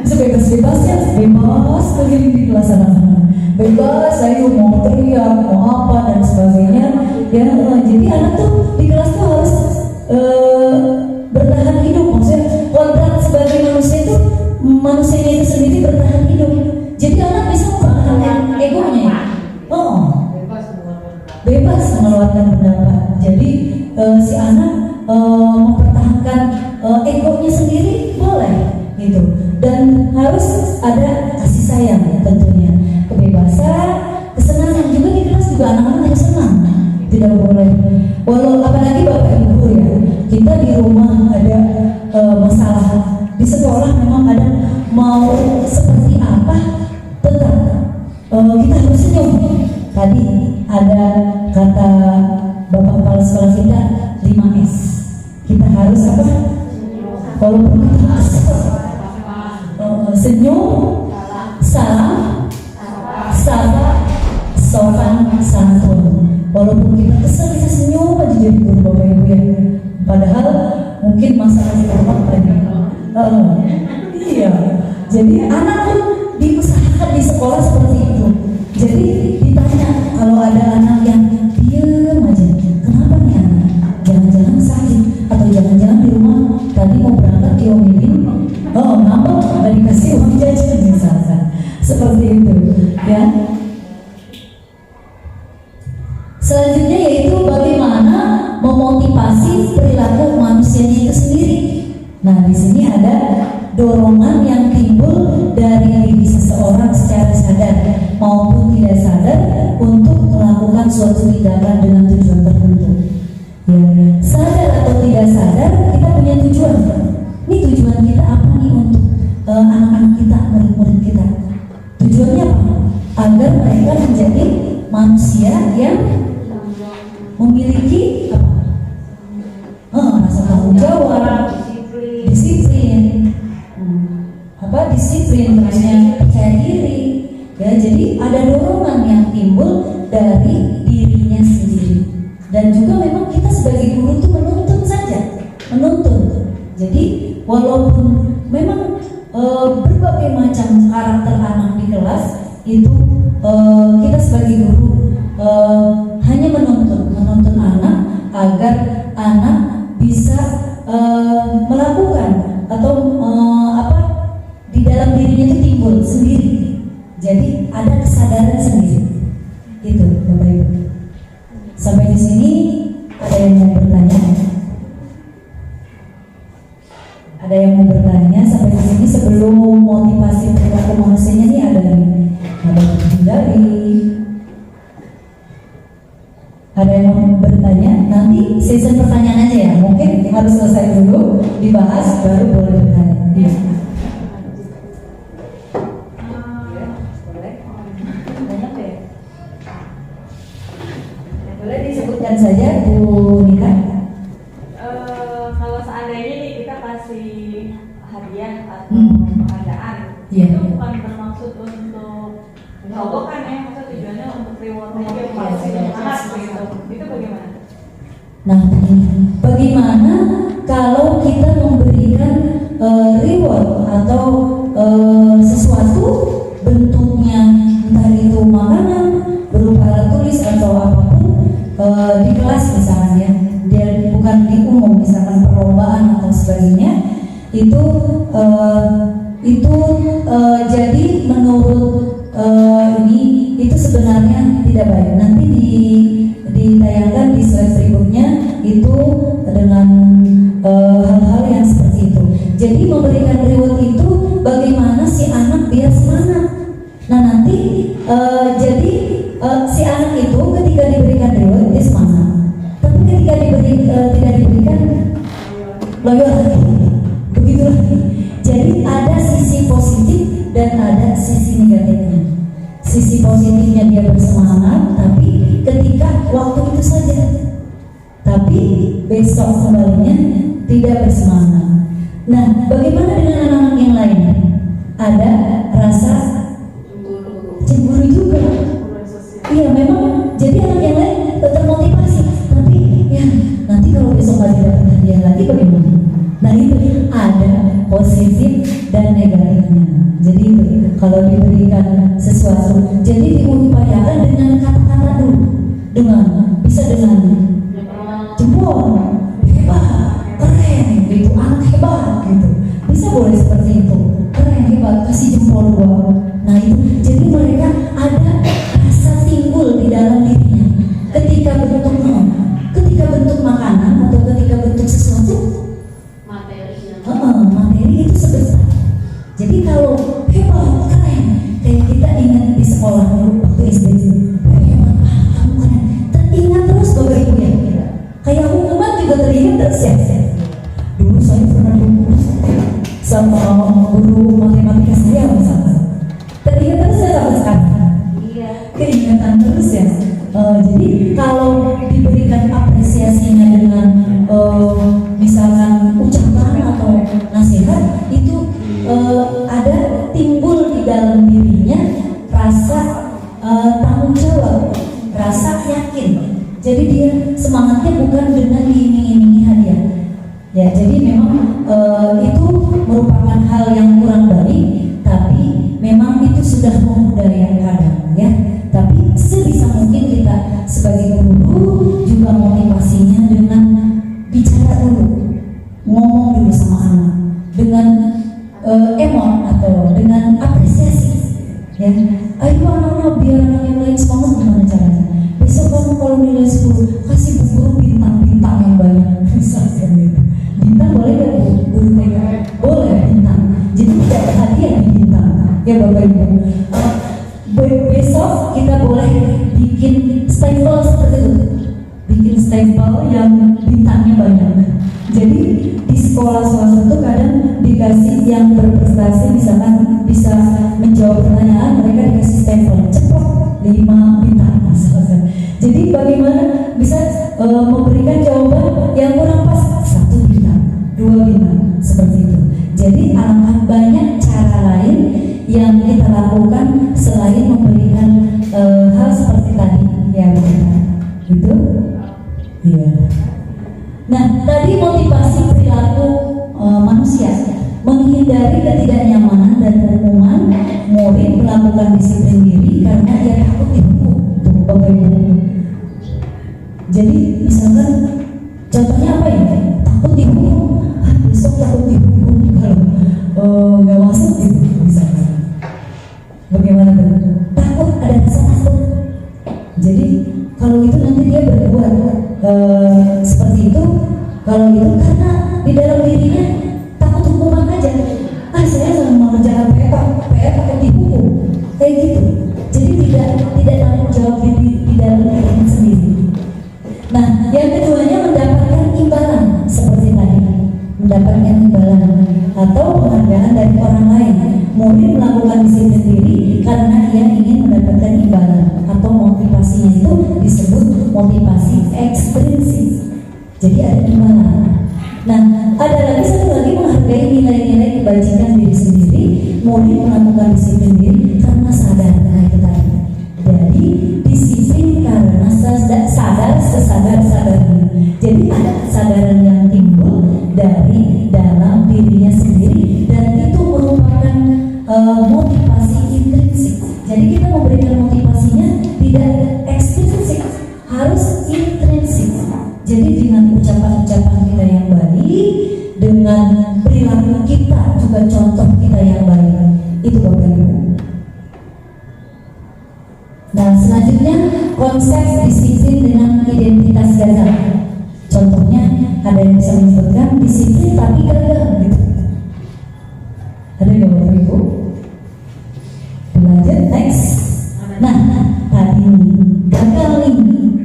sebebas-bebasnya bebas keliling di kelas anak-anak, bebas ayo mau teriak mau apa dan sebagainya ya. Jadi anak tuh di kelas tuh harus bertahan hidup. Maksudnya kodrat sebagai manusia itu, manusianya itu sendiri bertahan hidup. Jadi anak bisa mempertahankan egonya, bebas mengeluarkan pendapat. Jadi si anak mempertahankan egonya sendiri boleh gitu, dan harus ada kasih sayang ya tentunya, kebebasan, kesenangan juga di kelas juga anak-anak harus senang, tidak boleh. Walau apalagi Bapak Ibu ya, kita di rumah ada masalah, di sekolah memang ada mau seperti apa, tetap kita harus senyum. Tadi ada kata Bapak Kepala Sekolah kita 5S. Kita harus apa? walaupun kita kesel. Senyum, salam, sabar, sopan santun. Walaupun kita kesel, kita senyum aja jadi guru Bapak Ibu ya. Padahal mungkin masalah di rumah banyak. Iya. Jadi anak pun diusahakan di sekolah seperti itu. Jadi ditanya kalau ada anak yang diam aja, kenapa nih anak? Jangan-jangan sakit atau jangan-jangan di rumah tadi mau berangkat diomelin, ngambek nggak dikasih uang jajan misalkan, seperti itu, ya. Selanjutnya yaitu bagaimana memotivasi perilaku manusianya itu sendiri. Nah, di sini ada dorongan yang timbul dari diri seseorang secara sadar maupun tidak sadar untuk melakukan suatu tindakan dengan tujuan tertentu. Ya, sadar atau tidak sadar kita punya tujuan. Ini tujuan kita apa nih untuk anak-anak kita, murid-murid kita? Tujuannya apa? Agar mereka menjadi manusia yang memiliki rasa tanggung jawab, disiplin, disiplin, percaya diri, ya. Jadi ada dorongan yang timbul dari dirinya sendiri, dan juga memang kita sebagai guru itu menuntun saja, menuntun. Jadi walaupun memang berbagai macam karakter anak di kelas itu, kita sebagai guru hanya menuntun anak agar anak bisa melakukan atau di dalam dirinya itu timbul sendiri. Jadi ada kesadaran sendiri. Itu Bapak Ibu. Sampai di sini ada yang mau bertanya? Ada yang mau bertanya sampai di sini sebelum motivasi perilaku manusianya ini ada dari. Ada yang mau bertanya? Nanti season pertanyaan aja ya. Mungkin harus selesai dulu dibahas baru boleh bertanya. Iya. Boleh disebutkan saja Bu Nika. Kalau seandainya nih kita kasih hadiah atau penghargaan, Iya. itu bukan bermaksud untuk menyogokkan ya, maksud tujuannya untuk reward aja pasti anak gitu. Itu bagaimana? Nah, bagaimana kalau kita memberikan reward atau sesuatu bentuknya, entah itu makanan berupa alat tulis atau apapun, di kelas misalnya ya, dia bukan di umum, misalkan perlombaan atau sebagainya, itu jadi menurut ini itu sebenarnya tidak baik. Nanti ditayangkan di slide berikutnya itu dengan hal-hal yang seperti itu. Jadi memberikan reward itu bagaimana si anak biar semangat. Nah nanti jadi si anak itu ketika diberikan reward dia semangat, tapi ketika tidak diberikan loyo lagi, begitu lagi. Jadi ada sisi positif dan ada sisi negatifnya. Sisi positifnya dia bersemangat, tapi ketika waktu itu saja. Tapi besok kembalinya tidak bersemangat. Nah, bagaimana dengan anak-anak yang lain? Ada rasa cemburu juga. Iya, memang. Jadi anak yang lain termotivasi. Tapi ya nanti kalau besok lagi dapat hadiah lagi bagaimana? Nah itu ada positif dan negatifnya. Jadi itu kalau diberikan sesuatu, jadi diupayakan dengan kata-kata dulu, bisa dengan jempol, hebat, keren, gitu, anak hebat, gitu. Bisa boleh seperti itu, keren, hebat, kasih jempol gua. Nah itu, jadi mereka ada rasa timbul di dalam dirinya. Ketika bentuk makanan atau ketika bentuk sesuatu, materi itu sebesar. Jadi kalau hebat, keren, kayak kita ingat di sekolah dulu waktu SD, hebat, kamu keren, teringat terus Bapak Ibu ya. Kayak aku kemarin juga teringat terus ya. Dulu saya pernah dulu sama guru matematika saya misalkan, teringat terus ya sampai sekarang. Iya. Keingatan terus ya. Jadi kalau diberikan apresiasinya dengan misalkan ucapan atau jawab, rasa yakin. Jadi dia semangatnya bukan dengan diiming-imingi hadiah. Ya, jadi memang itu merupakan hal yang kurang baik, tapi memang itu sudah membudaya kadang, ya. Tapi sebisa mungkin kita sebagai guru juga motivasinya dengan bicara dulu, ngomong dulu sama anak dengan emot atau dengan apresiasi, ya. Ayo anak-anak, biar anak yang lain semangat, gimana caranya? Besok kamu kalau nilai 10 kasih bu guru bintang-bintang yang banyak, misalkan gitu. Bintang boleh gak bu? Guru TK? Boleh bintang. Jadi tidak ada hadiah di bintang, ya Bapak Ibu. Besok kita boleh bikin stempel seperti itu, bikin stempel yang bintangnya banyak. Jadi di sekolah swasta itu kadang dikasih yang berprestasi, misalkan bisa menjawab pertanyaan, mereka dikasih stempel ceplok 5 bintang misalkan. Jadi bagaimana bisa memberikan jawaban yang kurang pas, 1 bintang, 2 bintang, seperti itu. Jadi alangkah banyak cara lain yang kita lakukan selain memberikan hal seperti tadi, ya benar. Gitu? Iya. Nah, tadi motivasi perilaku manusia, menghindari ketidaknyamanan dan kerumunan, murid melakukan disiplin diri karena ia takut dihukum. Tuh, Bapak Ibu. Jadi misalkan contohnya apa ya? Takut dihukum. Besok takut dihukum kalau nggak masuk gitu, misalkan. Bagaimana tuh? Takut, ada rasa takut. Jadi kalau itu nanti dia berbuat seperti itu, kalau itu karena di dalam dirinya takut hukuman aja. Saya nggak mengerjakan PR takut dihukum, kayak gitu. Jadi tidak tanggung jawab di dalam dirinya sendiri. Nah, yang keduanya mendapatkan imbalan seperti tadi, mendapatkan imbalan atau penghargaan dari orang lain. Murid melakukan disiplin diri karena ia ingin mendapatkan imbalan atau motivasinya itu disebut motivasi ekstrinsik. Jadi ada imbalan. Nah, ada lagi satu lagi, menghargai nilai-nilai kebajikan diri sendiri. Murid melakukan disiplin diri karena sadar, nah itu tadi. Jadi disiplin karena sadar sesadar-sadarnya. Jadi ada kesadaran yang timbul dari dalam dirinya sendiri, dan itu merupakan motivasi intrinsik. Jadi kita memberikan motivasinya tidak ekstrinsik, harus intrinsik. Jadi dengan ucapan-ucapan kita yang baik, dengan perilaku kita juga contoh kita yang baik, itu Bapak Ibu. Nah, selanjutnya konsep disiplin dengan identitas gagal. Contohnya ada yang bisa menyebutkan disiplin tapi gagal gitu. Ada nggak Bapak Ibu? Lanjut next. Nah, tadi gagal nih,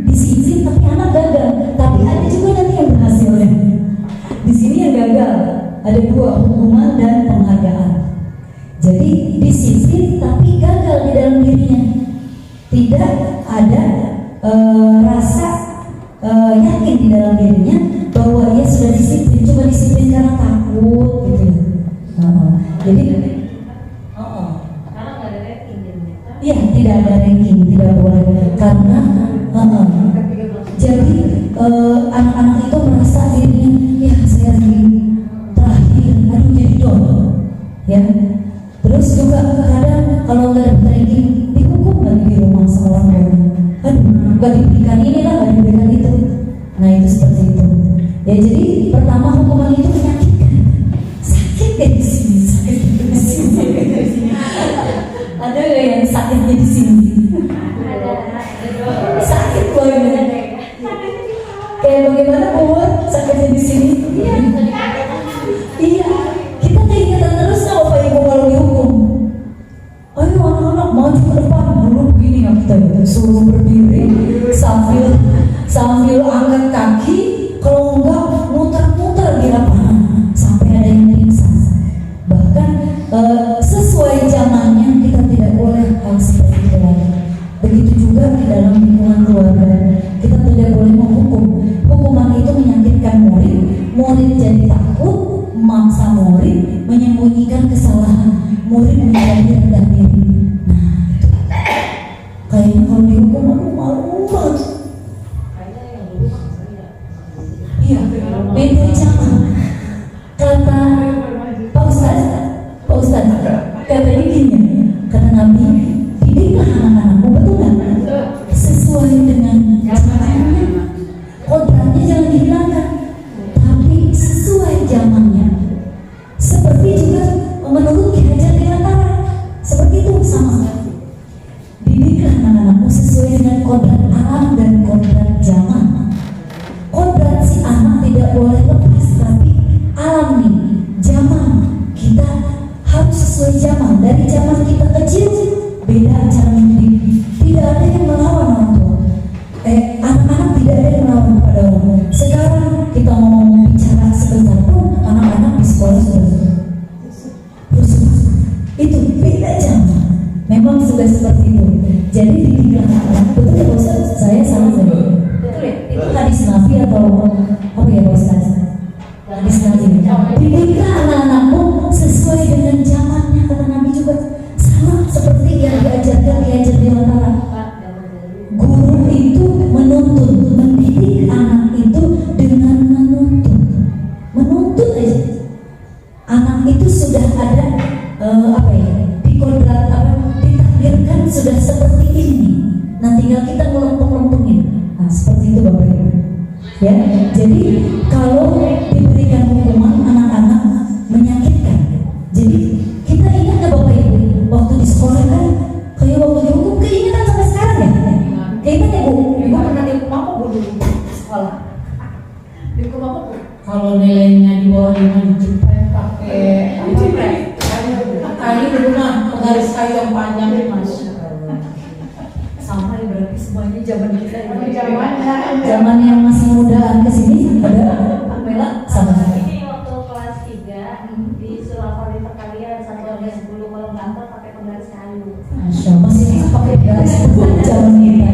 disiplin tapi anak gagal. Tapi ada juga nanti yang berhasilnya. Di sini yang gagal ada 2, hukuman dan penghargaan. Jadi disiplin tapi gagal di dalam dirinya. Tidak ada rasa yakin di dalam dirinya bahwa ia sudah disiplin, cuma disiplin karena takut gitu ya. Jadi Karena nggak ada rating jadinya. iya, tidak ada ranking, tidak boleh karena jadi anak-anak itu merasa dirinya, ya saya terakhir, aduh jadi down, ya. Terus juga kadang kalau nggak ada ranking dihukum lagi di rumah sama orang tuanya. Aduh, nggak diberikan inilah, nggak diberikan itu. Nah itu seperti itu. Ya jadi pertama hukuman itu menyakitkan, sakit deh di sini, sakit di sini. Ada nggak yang sakitnya di sini? Sakit banget. Kayak bagaimana buat sakitnya di sini? Iya, kita keingetan terus sama Bapak Ibu kalau dihukum. Ayo anak-anak maju ke depan dulu, begini nggak kita gitu, suruh berdiri sambil angkat kaki, kalau enggak muter-muter di lapangan sampai ada yang pingsan. Bahkan sesuai zamannya kita tidak boleh hal seperti itu lagi. Begitu juga di dalam lingkungan keluarga, kita tidak boleh menghukum. Hukuman itu menyakitkan murid jadi takut, memaksa murid, menyembunyikan kesalahan, murid menjadi rendah diri. Nah, itu kayaknya ya kalau dihukum aku malu banget. Iya, beda zaman. Kata Pak Ustaz, katanya gini, kata Nabi, didiklah anak-anakmu, betul nggak? Sesuai dengan zamannya, kodratnya jangan dihilangkan, tapi sesuai zamannya. Seperti juga menurut Ki Hajar Dewantara, seperti itu sama. Didiklah anak-anakmu sesuai dengan kodrat alam dan kodrat zaman. Kodrat si anak tidak boleh lepas, tapi alam nih, zaman kita harus sesuai zaman. Dari zaman kita kecil beda cara mendidik, tidak ada yang melawan orang tua. Anak-anak tidak ada yang melawan kepada orang. Sekarang kita mau bicara sebentar pun anak-anak di sekolah sudah rusuh. Itu beda zaman. Memang sudah seperti itu. Jadi didiklah anak-anak. Betul ya Pak Ustaz? Saya salah ya? Betul ya? Itu hadis Nabi atau apa ya Pak Ustaz? Hadis Nabi. Didiklah anak-anakmu sesuai dengan zamannya, kata Nabi juga. Sama seperti yang diajarkan Ki Hajar Dewantara. Guru itu menuntut, mendidik anak itu dengan menuntut aja. Anak itu sudah ada ditakdirkan sudah seperti ini. Nah tinggal kita ngelempeng-lempengin. Nah seperti itu Bapak Ibu. Ya, jadi kalau diberikan hukuman anak-anak menyakitkan. Jadi kita ingat nggak Bapak Ibu waktu di sekolah kan kayak waktu dihukum keingetan sampai sekarang ya? Keinget ya Bu? Ibu pernah dihukum apa Bu dulu sekolah? Dihukum apa Bu? Kalau nilainya di bawah 5 dijepret pakai kayu dulu mah, penggaris kayu yang panjang Mas. Sama ya berarti semuanya zaman kita Zaman zaman yang masih mudaan ke sini ada Amela sama ini waktu kelas 3 di Sulawesi perkalian 1 sampai 10 kalau ngantor pakai penggaris kayu. Masya Allah, masih bisa pakai garis zaman kita.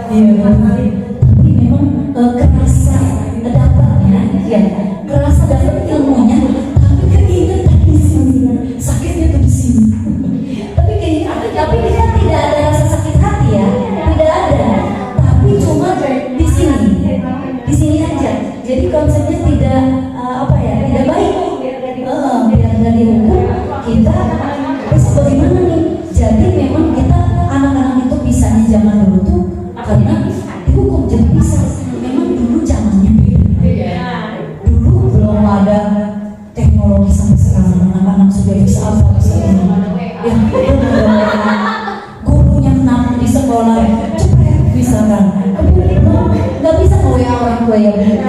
Iya, tapi memang kerasa dapatnya, ya kerasa dapat ilmunya, tapi keingetan di sini, sakitnya tuh di sini. Tapi kita tidak ada rasa sakit hati ya, tidak ada. Tapi cuma di sini aja. Jadi konsepnya tidak tidak baik. Biar dari hukum kita terus bagaimana nih? Jadi memang kita anak-anak itu bisanya zaman dulu tuh karena dihukum jadi bisa. Memang dulu zamannya beda. Dulu belum ada teknologi sampai sekarang. Anak-anak sudah bisa apa bisa ini. Gurunya menang di sekolah cepet bisa kan? Nggak bisa nge-WA orang tua ya. Dan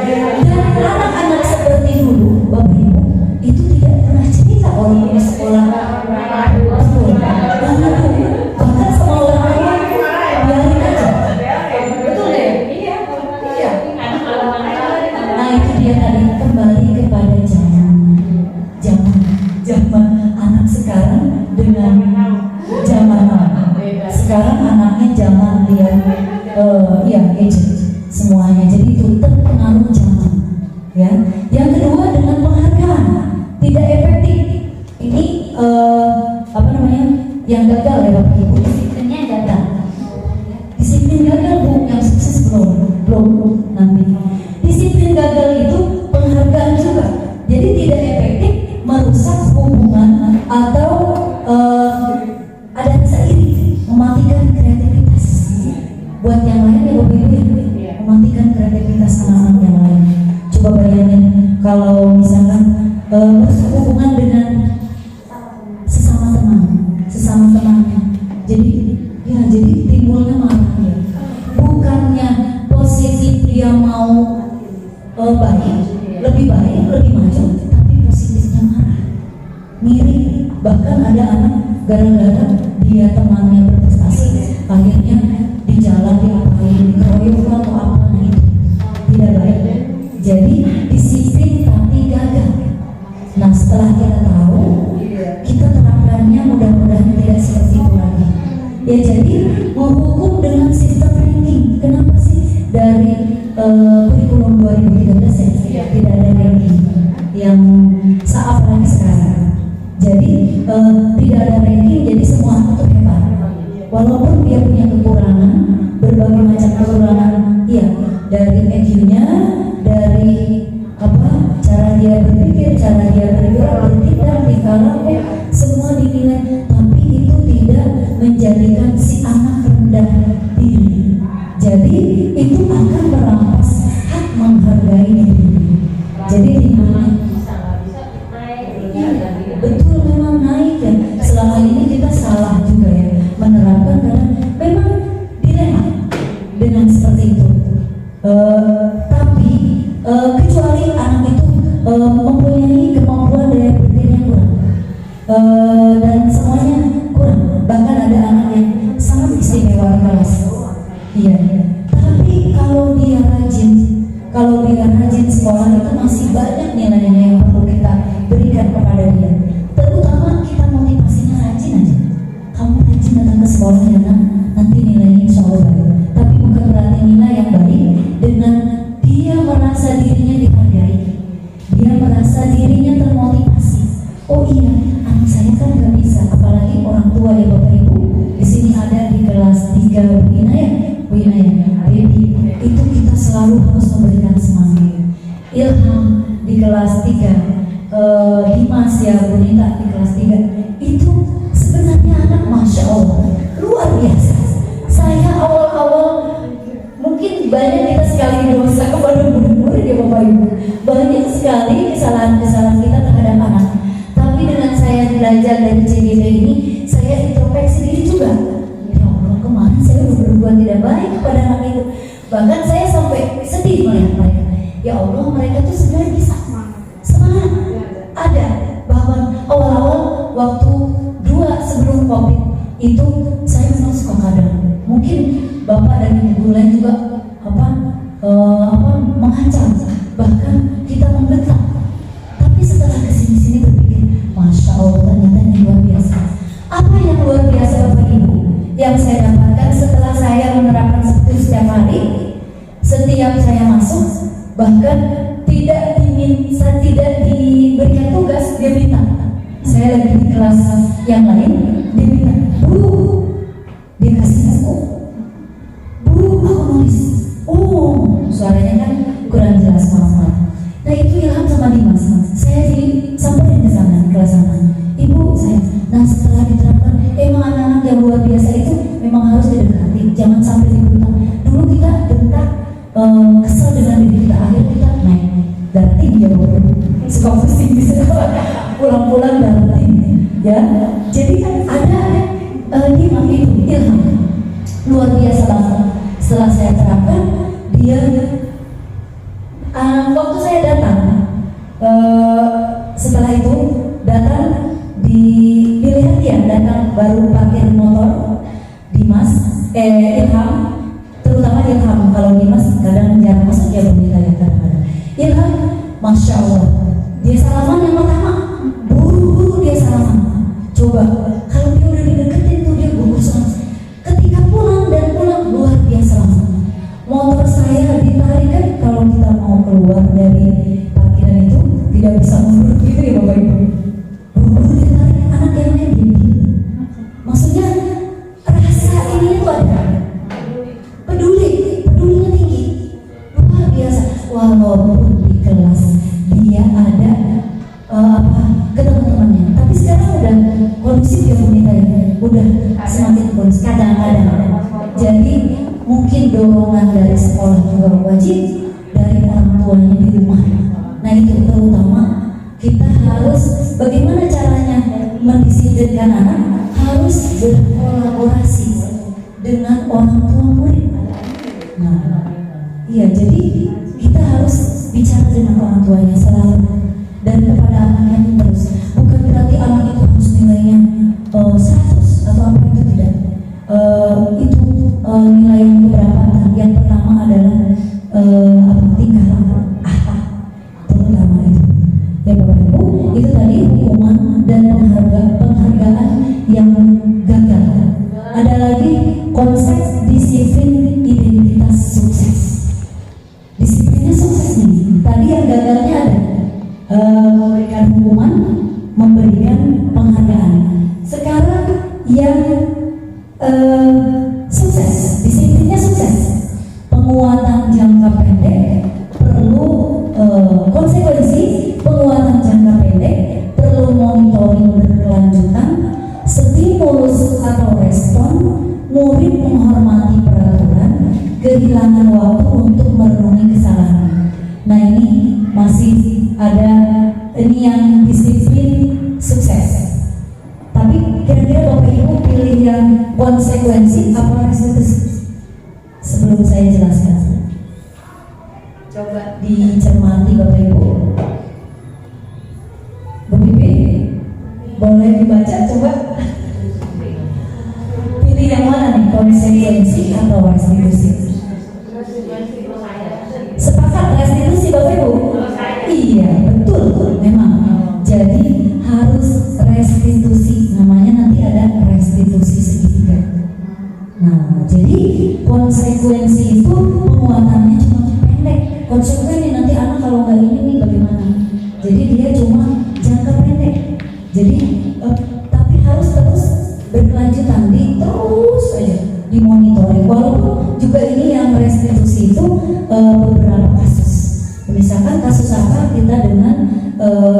anak-anak seperti dulu, Bapak Ibu, itu tidak pernah cerita orang di sekolah. Bahkan sama orang tua biarin aja. Betul deh? Iya. Nah itu dia tadi, kembali kepada zaman anak sekarang dengan zaman sekarang anaknya zaman dia gadget semuanya, jadi itu terpengaruh zaman ya. Yang kedua dengan penghargaan tidak efektif ini yang gagal ya Bapak Ibu, disiplinnya gagal. Disiplin gagal Bu, yang sukses belum nanti. Disiplin gagal itu penghargaan juga, jadi tidak efektif, merusak hubungan atau ada rasa iri, mematikan kreativitas buat yang lain ya Bapak Ibu, mematikan kreativitas anak-anak yang lain. Coba bayangin kalau misalkan merusak hubungan dengan sesama temannya, jadi timbulnya marah ya. Bukannya positif dia mau lebih baik, lebih maju, tapi positifnya marah, ngiri. Bahkan ada anak gara-gara dia temannya berprestasi, akhirnya di jalan diapain, dikeroyok atau apa, nah itu tidak baik. Jadi disiplin tapi gagal. Nah setelah kita tahu, kita terapkannya mudah-mudahan tidak seperti itu lagi. Ya jadi menghukum dengan sistem ranking. Kenapa sih dari kurikulum 2013 ya tidak ada ranking yang saat lagi sekarang? Jadi tidak ada ranking, jadi semua anak tuh hebat. walaupun dia punya kekurangan, berbagai macam kekurangan, iya, dari EQ-nya, dari cara dia berpikir, cara dia bergerak, bertindak, tingkah semua dinilai, tapi itu tidak menjadikan si anak rendah diri. Jadi itu akan merampas hak menghargai diri. Jadi dimana betul memang naik ya. Selama ini kita salah juga ya menerapkan, karena memang dilema dengan seperti itu. Tapi kecuali anak itu mempunyai kemampuan daya pikir yang kurang, dan semuanya kurang. Bahkan ada anak yang sangat istimewa di kelas. Iya. Tapi kalau dia rajin sekolah, itu masih banyak nilainya yang perlu kita berikan kepada dia. Terutama kita motivasinya rajin aja. Kamu rajin datang ke sekolah ya nak, nanti nilainya insya Allah baik. Tapi bukan berarti nilai yang baik dengan dia merasa dirinya dihargai, dia merasa dirinya termotivasi. Oh iya, anak saya kan gak bisa, apalagi orang tua ya Bapak Ibu. Di sini ada di kelas 3 Bu Inaya, baby, itu kita selalu harus memberikan semangat. Ilham di kelas 3, Dimas ya Bu Nita di kelas 3, itu sebenarnya anak Masya Allah luar biasa. Saya awal-awal mungkin banyak kita sekali dosa kepada murid-murid ya Bapak Ibu, banyak sekali kesalahan-kesalahan kita terhadap anak. Tapi dengan saya belajar dari CGT ini, saya introspeksi diri juga. Ya Allah, kemarin saya berbuat tidak baik kepada anak itu. Bahkan saya sampai sedih melihat mereka. Ya Allah, mereka tuh sebenarnya bisa semangat. Ada bahwa awal-awal waktu 2 sebelum COVID itu saya memang suka kadang. Mungkin Bapak dan Ibu lain juga mengancam, bahkan kita membentak. Tapi setelah kesini-sini berpikir, Masya Allah, ternyata ini luar biasa. Apa yang luar biasa Bapak Ibu yang saya dapatkan setelah saya menerapkan seperti itu setiap hari, setiap saya masuk, bahkan tidak diberikan tugas, dia minta. Saya lagi di kelas yang lain, dia minta, Bu, dia kasih aku, Bu, aku nulis. Oh, suaranya kan kurang jelas, maaf. Nah itu Ilham sama Dimas. Saya disampaikan ke sana, di kelas sana. Ibu saya, nah setelah diterapkan, emang anak-anak yang luar biasa itu memang harus didekati, jangan sampai dibentak. Dulu kita bentak, kesel dengan diri kita, akhirnya kita naik darah tinggi ya Bu, suka pusing di sekolah, pulang-pulang darah tinggi, ya. Jadi kan ada Dimas itu Ilham luar biasa banget. Setelah saya terapkan, dia waktu saya datang, setelah itu datang dilihat ya, datang baru parkir motor Dimas, Ilham, terutama Ilham. Kalau Dimas kadang jarang masuk ya Bu, ya kadang-kadang. Ilham, Masya Allah, dia salaman yang pertama, buru-buru dia salaman. Coba kalau dia udah dideketin tuh dia gugus langsung. Ketika pulang luar biasa langsung. Motor saya ditarik kan, kalau kita mau keluar dari parkiran itu tidak bisa mundur gitu ya Bapak Ibu. Buru-buru ditarik, anak yang lain gini. Maksudnya rasa ini tuh ada. Pedulinya tinggi, luar biasa. Walaupun di kelas dia ada ke teman-temannya, tapi sekarang udah kondusif ya Bu Nita ya, udah semakin kondusif kadang-kadang. Jadi mungkin dorongan dari sekolah juga wajib, dari orang tuanya di rumah. Nah itu terutama kita harus bagaimana caranya mendisiplinkan anak, harus berkolaborasi dengan orang tua murid. Nah, iya, jadi kita harus bicara dengan orang tuanya selalu dan kepada anaknya itu terus. Bukan berarti anak itu harus nilainya 100 atau apa, itu tidak. Itu nilai yang beberapa. Yang pertama adalah tingkah laku, terutama itu. Ya Bapak Ibu, itu tadi hukuman dan penghargaan yang gagal. Ada lagi konsep disiplin identitas sukses. Disiplinnya sukses nih. Tadi yang gagalnya ada memberikan hukuman, memberikan penghargaan. Sekarang yang kehilangan waktu untuk merenungi kesalahan. Nah ini masih ada ini yang disiplin sukses. Tapi kira-kira Bapak Ibu pilih yang konsekuensi apa restitusi? Sebelum saya jelaskan, coba dicermati Bapak Ibu. Bu Bibi, boleh dibaca coba. Pilih yang mana nih, konsekuensi atau restitusi? Sepakat restitusi Bapak Ibu? Iya, betul, memang. Jadi harus restitusi, namanya nanti ada restitusi segitiga. Nah, jadi konsekuensi itu penguatannya cuma pendek. Konsekuensi nanti anak kalau nggak ini nih bagaimana? Jadi dia cuma jangka pendek. Jadi tapi harus terus berkelanjutan, terus aja dimonitoring. Walaupun juga ini yang restitusi itu beberapa kasus. Misalkan kasus apa kita dengan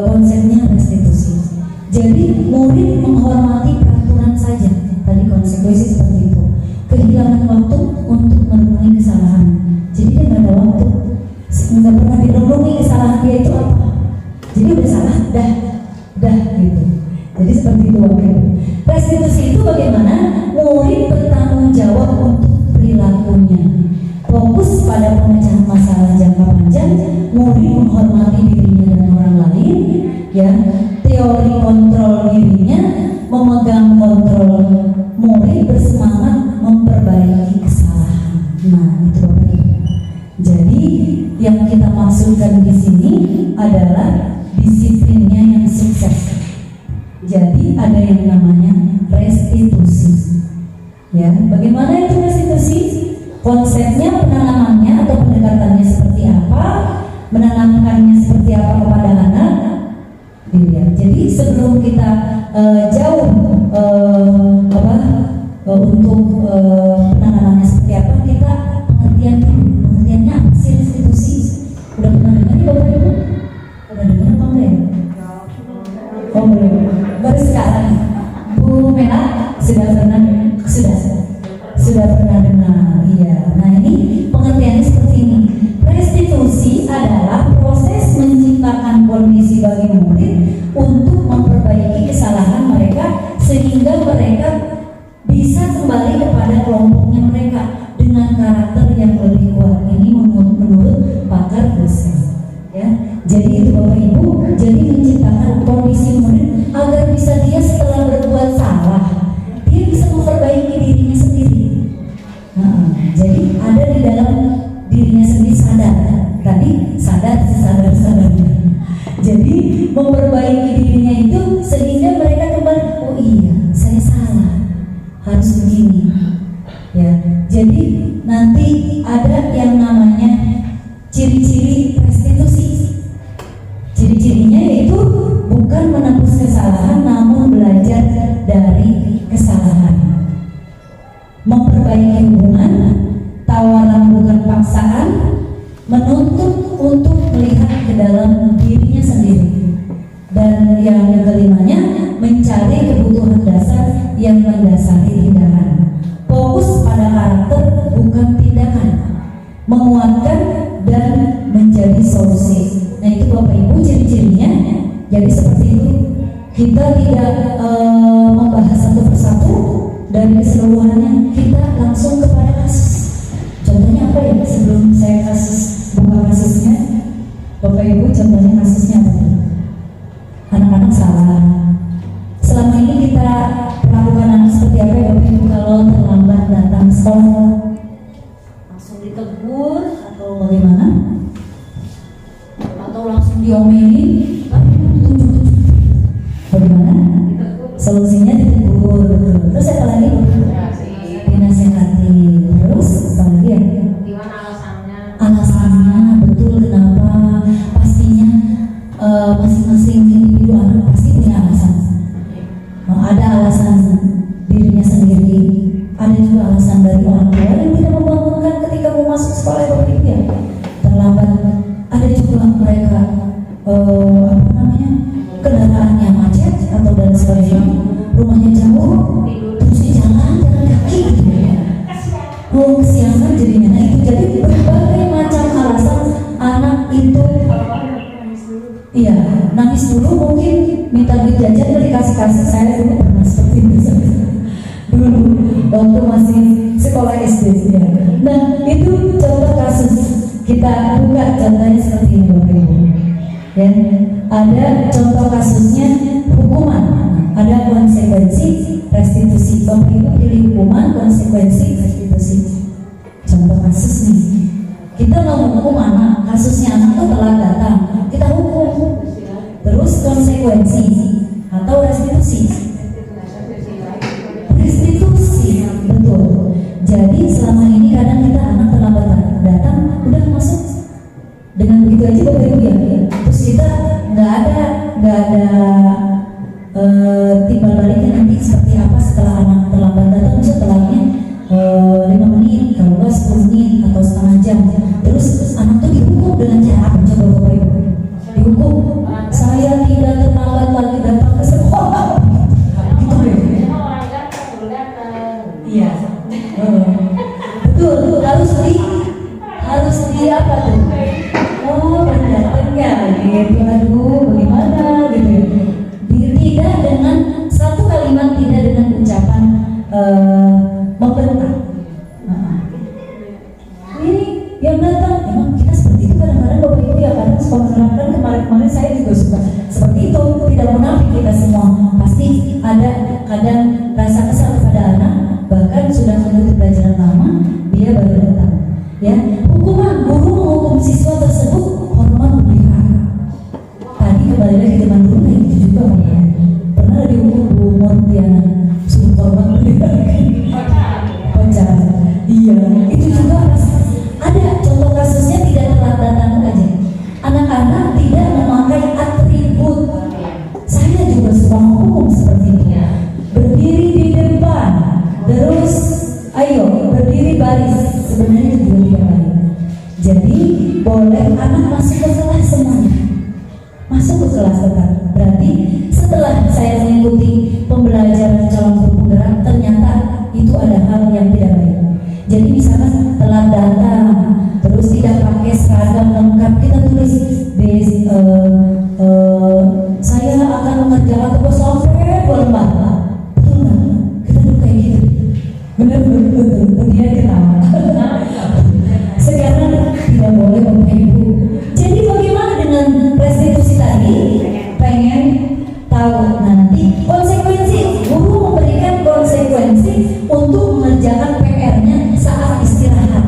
konsepnya restitusi. Jadi murid menghormati peraturan saja. Tadi konsekuensi seperti itu. Kehilangan waktu untuk merenungi kesalahan. Jadi dia nggak ada waktu, nggak pernah direnungi kesalahan dia itu apa. Jadi udah salah, dah gitu. Jadi seperti itu Bapak Ibu. Restitusi itu bagaimana murid bertanggung jawab untuk perilakunya. Fokus pada pemecahan masalah jangka panjang, murid menghormati dirinya dan orang lain, ya. Teori kontrol dirinya, memegang kontrol, murid bersemangat memperbaiki kesalahan. Nah, itu Bapak Ibu. Jadi yang kita maksudkan di sini adalah disiplinnya yang sukses. Jadi ada yang namanya restitusi. Ya, bagaimana itu restitusi? Konsepnya, penanganannya atau pendekatannya seperti apa? Menanamkannya seperti apa kepada anak? Dilihat. Jadi sebelum kita jauh untuk penanganannya seperti apa, kita pengertian dulu. Pengertiannya apa sih restitusi? Udah pernah dengar nih Bapak Ibu? Udah dengar apa enggak? Oh belum. Baru sekarang. Bu Mela sudah pernah dengar. Iya. Nah ini pengertiannya seperti ini. Restitusi adalah proses menciptakan kondisi bagi murid untuk memperbaiki kesalahan mereka sehingga mereka bisa kembali kepada kelompoknya mereka dengan karakter yang lebih kuat. Ini menurut pakar dosen. Ya, jadi itu Bapak Ibu. Jadi menciptakan kondisi murid agar bisa dia setelah berbuat salah, dia bisa memperbaiki dirinya sendiri. Jadi ada di dalam dirinya sendiri sadar. Tadi sadar. Jadi memperbaiki dirinya itu sehingga mereka kembali, oh iya, saya salah, harus begini. Ya, jadi nanti ada yang namanya ciri-ciri restitusi. Ciri-cirinya yaitu bukan menebus kesalahan, namun belajar dari kesalahan. Memperbaiki hubungan, tawaran bukan paksaan, menuntut untuk melihat ke dalam dirinya sendiri. Dan yang kelimanya, mencari kebutuhan dasar yang mendasari tindakan. Fokus pada karakter bukan tindakan. Menguatkan dan menjadi solusi. Nah itu Bapak Ibu ciri-cirinya. Jadi seperti itu. Kita tidak membahas satu persatu dari keseluruhannya. Kita langsung kepada kasus. Contohnya apa ya? Sebelum saya buka kasusnya, Bapak Ibu contohnya kasusnya apa? Anak-anak salah. Selama ini kita perlakukan anak seperti apa ya Bapak Ibu kalau terlambat datang sekolah? Langsung ditegur atau bagaimana? Atau langsung diomelin? Bagaimana? Solusinya ditegur, betul. Terus apa lagi? Dinasehati. Terus apa lagi ya? Gimana alasannya? Alasannya betul kenapa? Pastinya masing-masing individu anak pasti punya alasan. Ada alasan dirinya sendiri, ada juga alasan dari orang tua yang tidak membangunkan ketika mau masuk sekolah Bapak Ibu ya, terlambat. Ada juga mereka nangis dulu, mungkin minta duit jajan udah dikasih-kasih. Saya dulu pernah seperti itu dulu waktu masih sekolah SD ya. Nah itu contoh kasus, kita buka contohnya seperti ini Bapak Ibu ya. Ada contoh kasusnya hukuman, ada konsekuensi restitusi. Bapak Ibu pilih hukuman, konsekuensi, restitusi. Contoh kasus nih, kita mau hukum anak, kasusnya anak tuh telat datang, kita hukum. Terus konsekuensi atau restitusi? Restitusi, betul. Jadi selama ini kadang kita anak terlambat datang, udah masuk. Dengan begitu aja Bapak Ibu ya. Terus kita nggak ada timbal baliknya nanti seperti apa setelah anak terlambat datang. Setelahnya 5 menit, kalau nggak 10 menit atau setengah jam. Terus anak tuh dihukum dengan cara apa? Coba Bapak Ibu. Dihukum, saya tidak terlambat lagi datang ke sekolah. Gitu deh. Iya. Betul, harus di apa tuh? Oh, datangnya gitu. Aduh, bagaimana gitu. Tidak dengan satu kalimat, tidak dengan ucapan membentak. Ini yang datang, emang kita seperti itu kadang-kadang Bapak Ibu ya, kadang suka menerapkan. Kemarin saya juga suka seperti itu, tidak munafik kita semua. Pasti ada kadang rasa kesal kepada anak, bahkan sudah menuntut pelajaran lama, dia baru datang. Ya, hukuman guru menghukum siswa tersebut hormat pelihara. Tadi kembali lagi ke zaman dulu, nah itu juga ya. Pernah dihukum Bu Montiana suruh hormat pelihara. Pacaran. Iya, itu juga ada contoh kasusnya tidak telat datang aja. Anak-anak tidak memakai atribut. Saya juga suka menghukum seperti ini. Berdiri di depan, terus ayo berdiri baris. Sebenarnya itu juga tidak baik. Jadi boleh anak masuk ke kelas semuanya. Masuk ke kelas tetap. Berarti setelah saya mengikuti pembelajaran calon guru penggerak, ternyata itu ada hal yang tidak baik. Jadi misalnya telat datang, terus tidak pakai seragam lengkap, kita tulis saya akan mengerjakan tugas sampai berlembar. Betul nggak? Kita tuh kayak gitu. Benar. Dia ketawa. Sekarang tidak boleh Bapak Ibu. Jadi bagaimana dengan restitusi tadi? Pengen tahu nanti konsekuensi. Guru memberikan konsekuensi untuk mengerjakan PR-nya saat istirahat.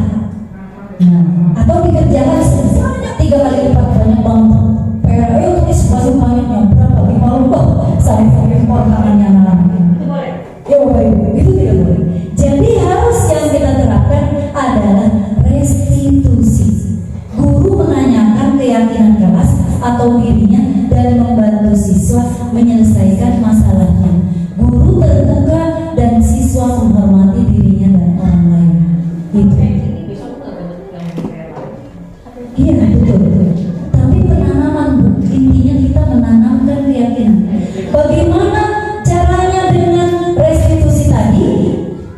Nah, atau dikerjakan sebanyak 3 kali lipat banyak banget. PR tulis banyak-banyaknya berapa? 5 lembar. Saya impor tangannya anak. Ya Bapak Ibu, itu tidak boleh. Jadi harus yang kita terapkan adalah restitusi. Guru menanyakan keyakinan kelas atau dirinya dan membantu siswa menyelesaikan masalahnya. Guru terbuka dan siswa menghormati dirinya dan orang lain. Itu. Iya betul. Tapi penanaman, intinya kita menanamkan keyakinan. Bagaimana caranya dengan restitusi tadi?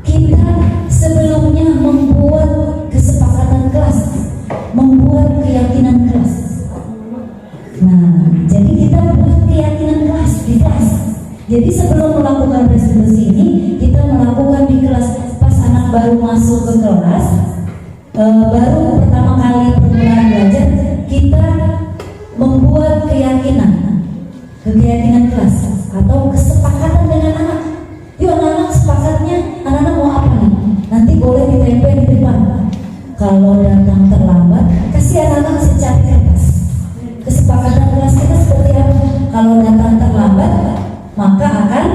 Kita sebelumnya membuat kesepakatan kelas, membuat keyakinan kelas. Nah, jadi kita buat keyakinan kelas di kelas. Jadi sebelum melakukan restitusi ini, kita melakukan di kelas. Pas anak baru masuk ke kelas, baru pertama kali permulaan belajar, kita membuat keyakinan kelas atau kesepakatan dengan anak. Yuk anak-anak sepakatnya, anak-anak mau apa nih? Nanti boleh ditempel di depan. Kalau datang terlambat, kasih anak-anak secari kertas. Kesepakatan kelas kita seperti apa? Kalau datang terlambat, maka akan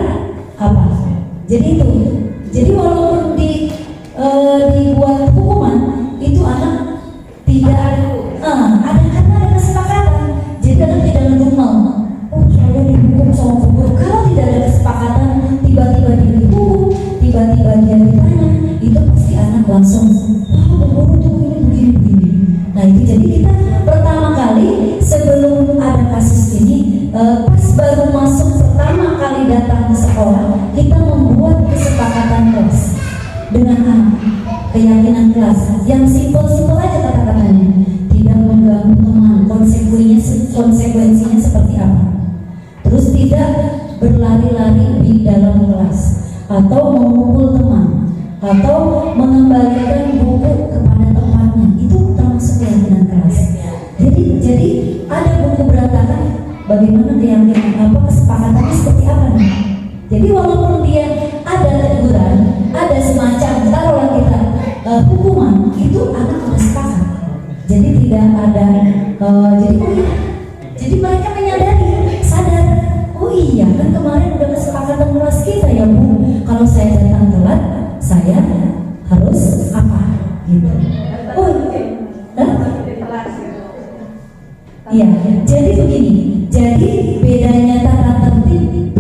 apa? Jadi itu. Jadi walaupun dibuat hukuman, itu anak tidak ada karena ada kesepakatan. Jadi anak tidak ngedumel. Oh saya dihukum sama guru. Kalau tidak ada kesepakatan, tiba-tiba dihukum, tiba-tiba dia ditanya, itu pasti anak langsung guru tuh begini. Nah itu jadi kita pertama kali sebelum ada kasus ini, pas baru masuk pertama kali datang ke sekolah, kita membuat kesepakatan kelas dengan anak, keyakinan kelas yang simpel-simpel aja kata-katanya, tidak mengganggu teman. Konsekuensinya seperti apa? atau mengumpul teman, atau mengembalikan buku kepada tempatnya, itu termasuk keyakinan keras. Jadi ada buku berantakan, bagaimana keyakinan apa kesepakatannya seperti apa nih? Jadi walaupun dia ada teguran, ada semacam taruhlah kita hukuman, itu anak harus sepakat. Jadi tidak ada jadi mereka menyadari, sadar, oh iya kan kemarin udah kesepakatan kelas kita ya Bu, kalau saya datang telat saya harus apa gitu. Oh iya, jadi begini, jadi bedanya tata tertib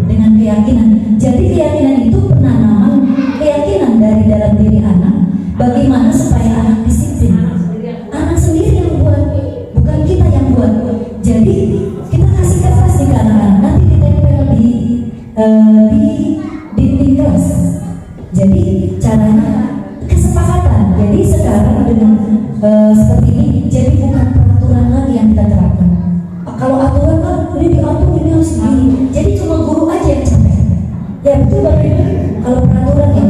dengan keyakinan. Jadi keyakinan itu penanaman keyakinan dari dalam diri anak, bagaimana supaya anak disiplin. Anak sendiri yang buat, bukan kita yang buat. Jadi kita kasih kertas ke anak-anak, nanti ditempel di dinding kelas. Jadi caranya kesepakatan. Jadi sekarang dengan seperti ini, jadi bukan peraturan lagi yang kita terapkan. Kalau aturan kan ini diatur, ini harus begini. Jadi cuma guru aja yang capek. Ya betul Bapak Ibu. Kalau peraturan ya.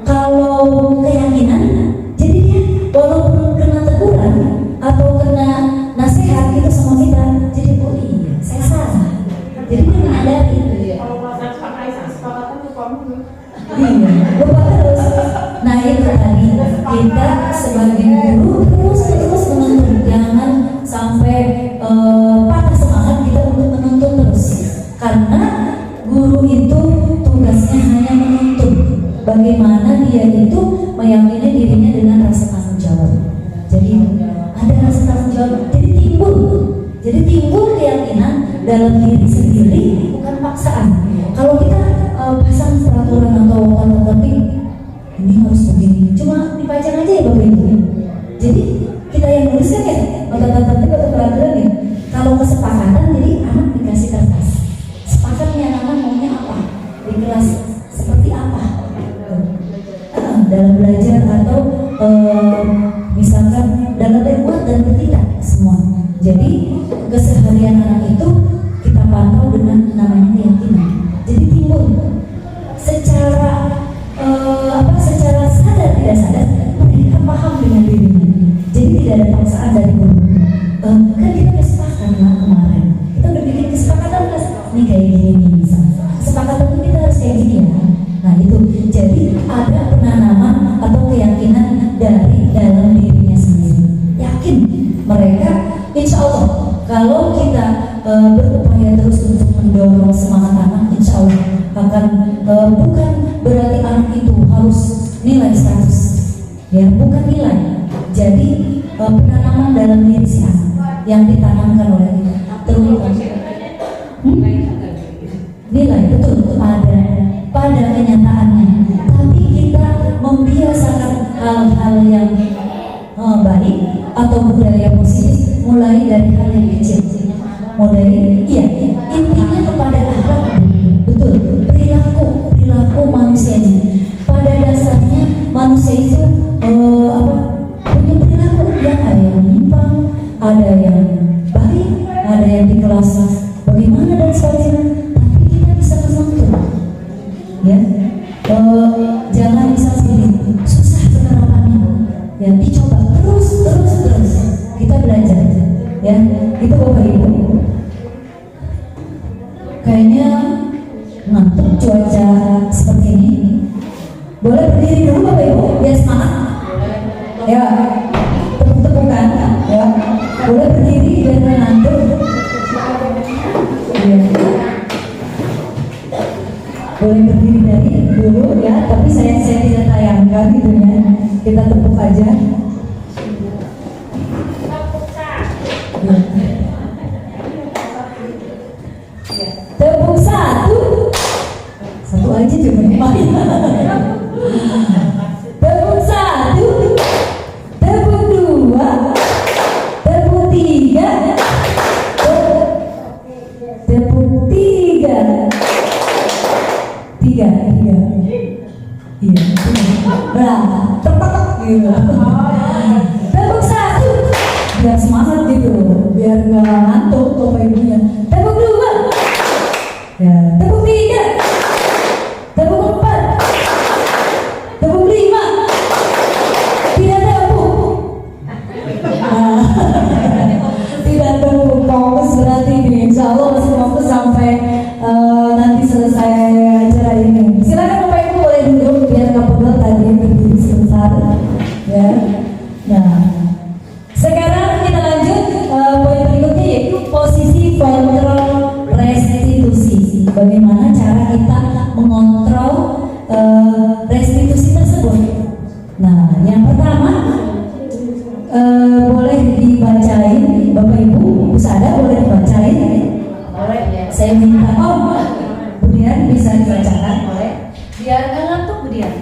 Kalau keyakinan, jadi dia walaupun kena teguran atau kena nasihat itu sama kita, jadi oh iya saya salah. Jadi dia menyadari. Kalau masalah kesepakatan itu kamu Iya, Bapak terus. Nah itu tadi kita sebagai guru terus menuntut, jangan sampai patah semangat kita untuk menuntut terus. Karena guru itu tugasnya hanya menuntut. Bagaimana dia itu meyakini dirinya dengan rasa tanggung jawab. Jadi ada rasa tanggung jawab. Jadi timbul keyakinan dalam diri sendiri, bukan paksaan. Kalau kita pasang peraturan atau tapi ini harus begini, cuma dipajang aja ya Bapak Ibu. Jadi kita yang nuliskan ya, atau peraturan ya. Kalau kesepakatan, jadi anak dikasih kertas. Sepakatnya anak maunya apa di kelas, seperti apa dalam belajar atau misalkan dalam berbuat dan bertindak semua. Jadi keseharian anak itu kita pantau dengan namanya keyakinan. Jadi timbul secara secara sadar tidak sadar mereka paham dengan dirinya. Jadi tidak ada paksaan dari guru. Kan kita udah sepakat kemarin. Kita udah bikin kesepakatan kelas ini kayak gini nih misalnya. Kesepakatan itu kita harus kayak gini ya. Nah itu jadi ada penanaman atau keyakinan dari dalam dirinya sendiri. Yakin mereka, insya Allah kalau kita berupaya terus untuk mendorong semangat anak, insya Allah akan bukan berarti anak itu harus nilai 100 ya, bukan nilai. Jadi penanaman dalam diri si anak yang ditanamkan oleh kita terus nilai betul ada pada kenyataannya, tapi kita membiasakan hal-hal yang baik atau budaya positif mulai dari hal yang kecil, mulai intinya kepada akhlak, betul, perilaku manusianya. Pada dasarnya manusia itu punya perilaku yang ada yang menyimpang, ada yang baik, ada yang di kelas bagaimana dan sebagainya. Tapi kita bisa menuntut, ya, jangan bisa sendiri, susah penerapannya, ya dicoba terus kita belajar, ya itu Bapak Ibu. Kayaknya ngantuk cuaca seperti ini. Boleh berdiri dulu Bapak Ibu biar semangat. Ya, tepuk-tepukan ya. Boleh berdiri biar ngantuk. Ya. Boleh berdiri dari dulu ya, tapi saya tidak tayangkan gitu ya. Kita tepuk aja. Tepuk satu aja juga lumayan. Tepuk 1, tepuk 2, tepuk 3, tepuk 3. Iya. Berapa? Tepat gitu. Tepuk 1 biar semangat gitu, biar nggak ngantuk Bapak Ibunya. Tepuk 2, ya. Tepuk 3, tepuk 4, Nah, sekarang kita lanjut poin berikutnya yaitu posisi kontrol restitusi. Bagaimana cara kita mengontrol restitusi tersebut? Nah, yang pertama boleh dibacain, Bapak Ibu, Sada boleh dibacain? Boleh. Saya minta Bu Dian bisa dibacakan, boleh? Biar nggak ngantuk Bu Dian.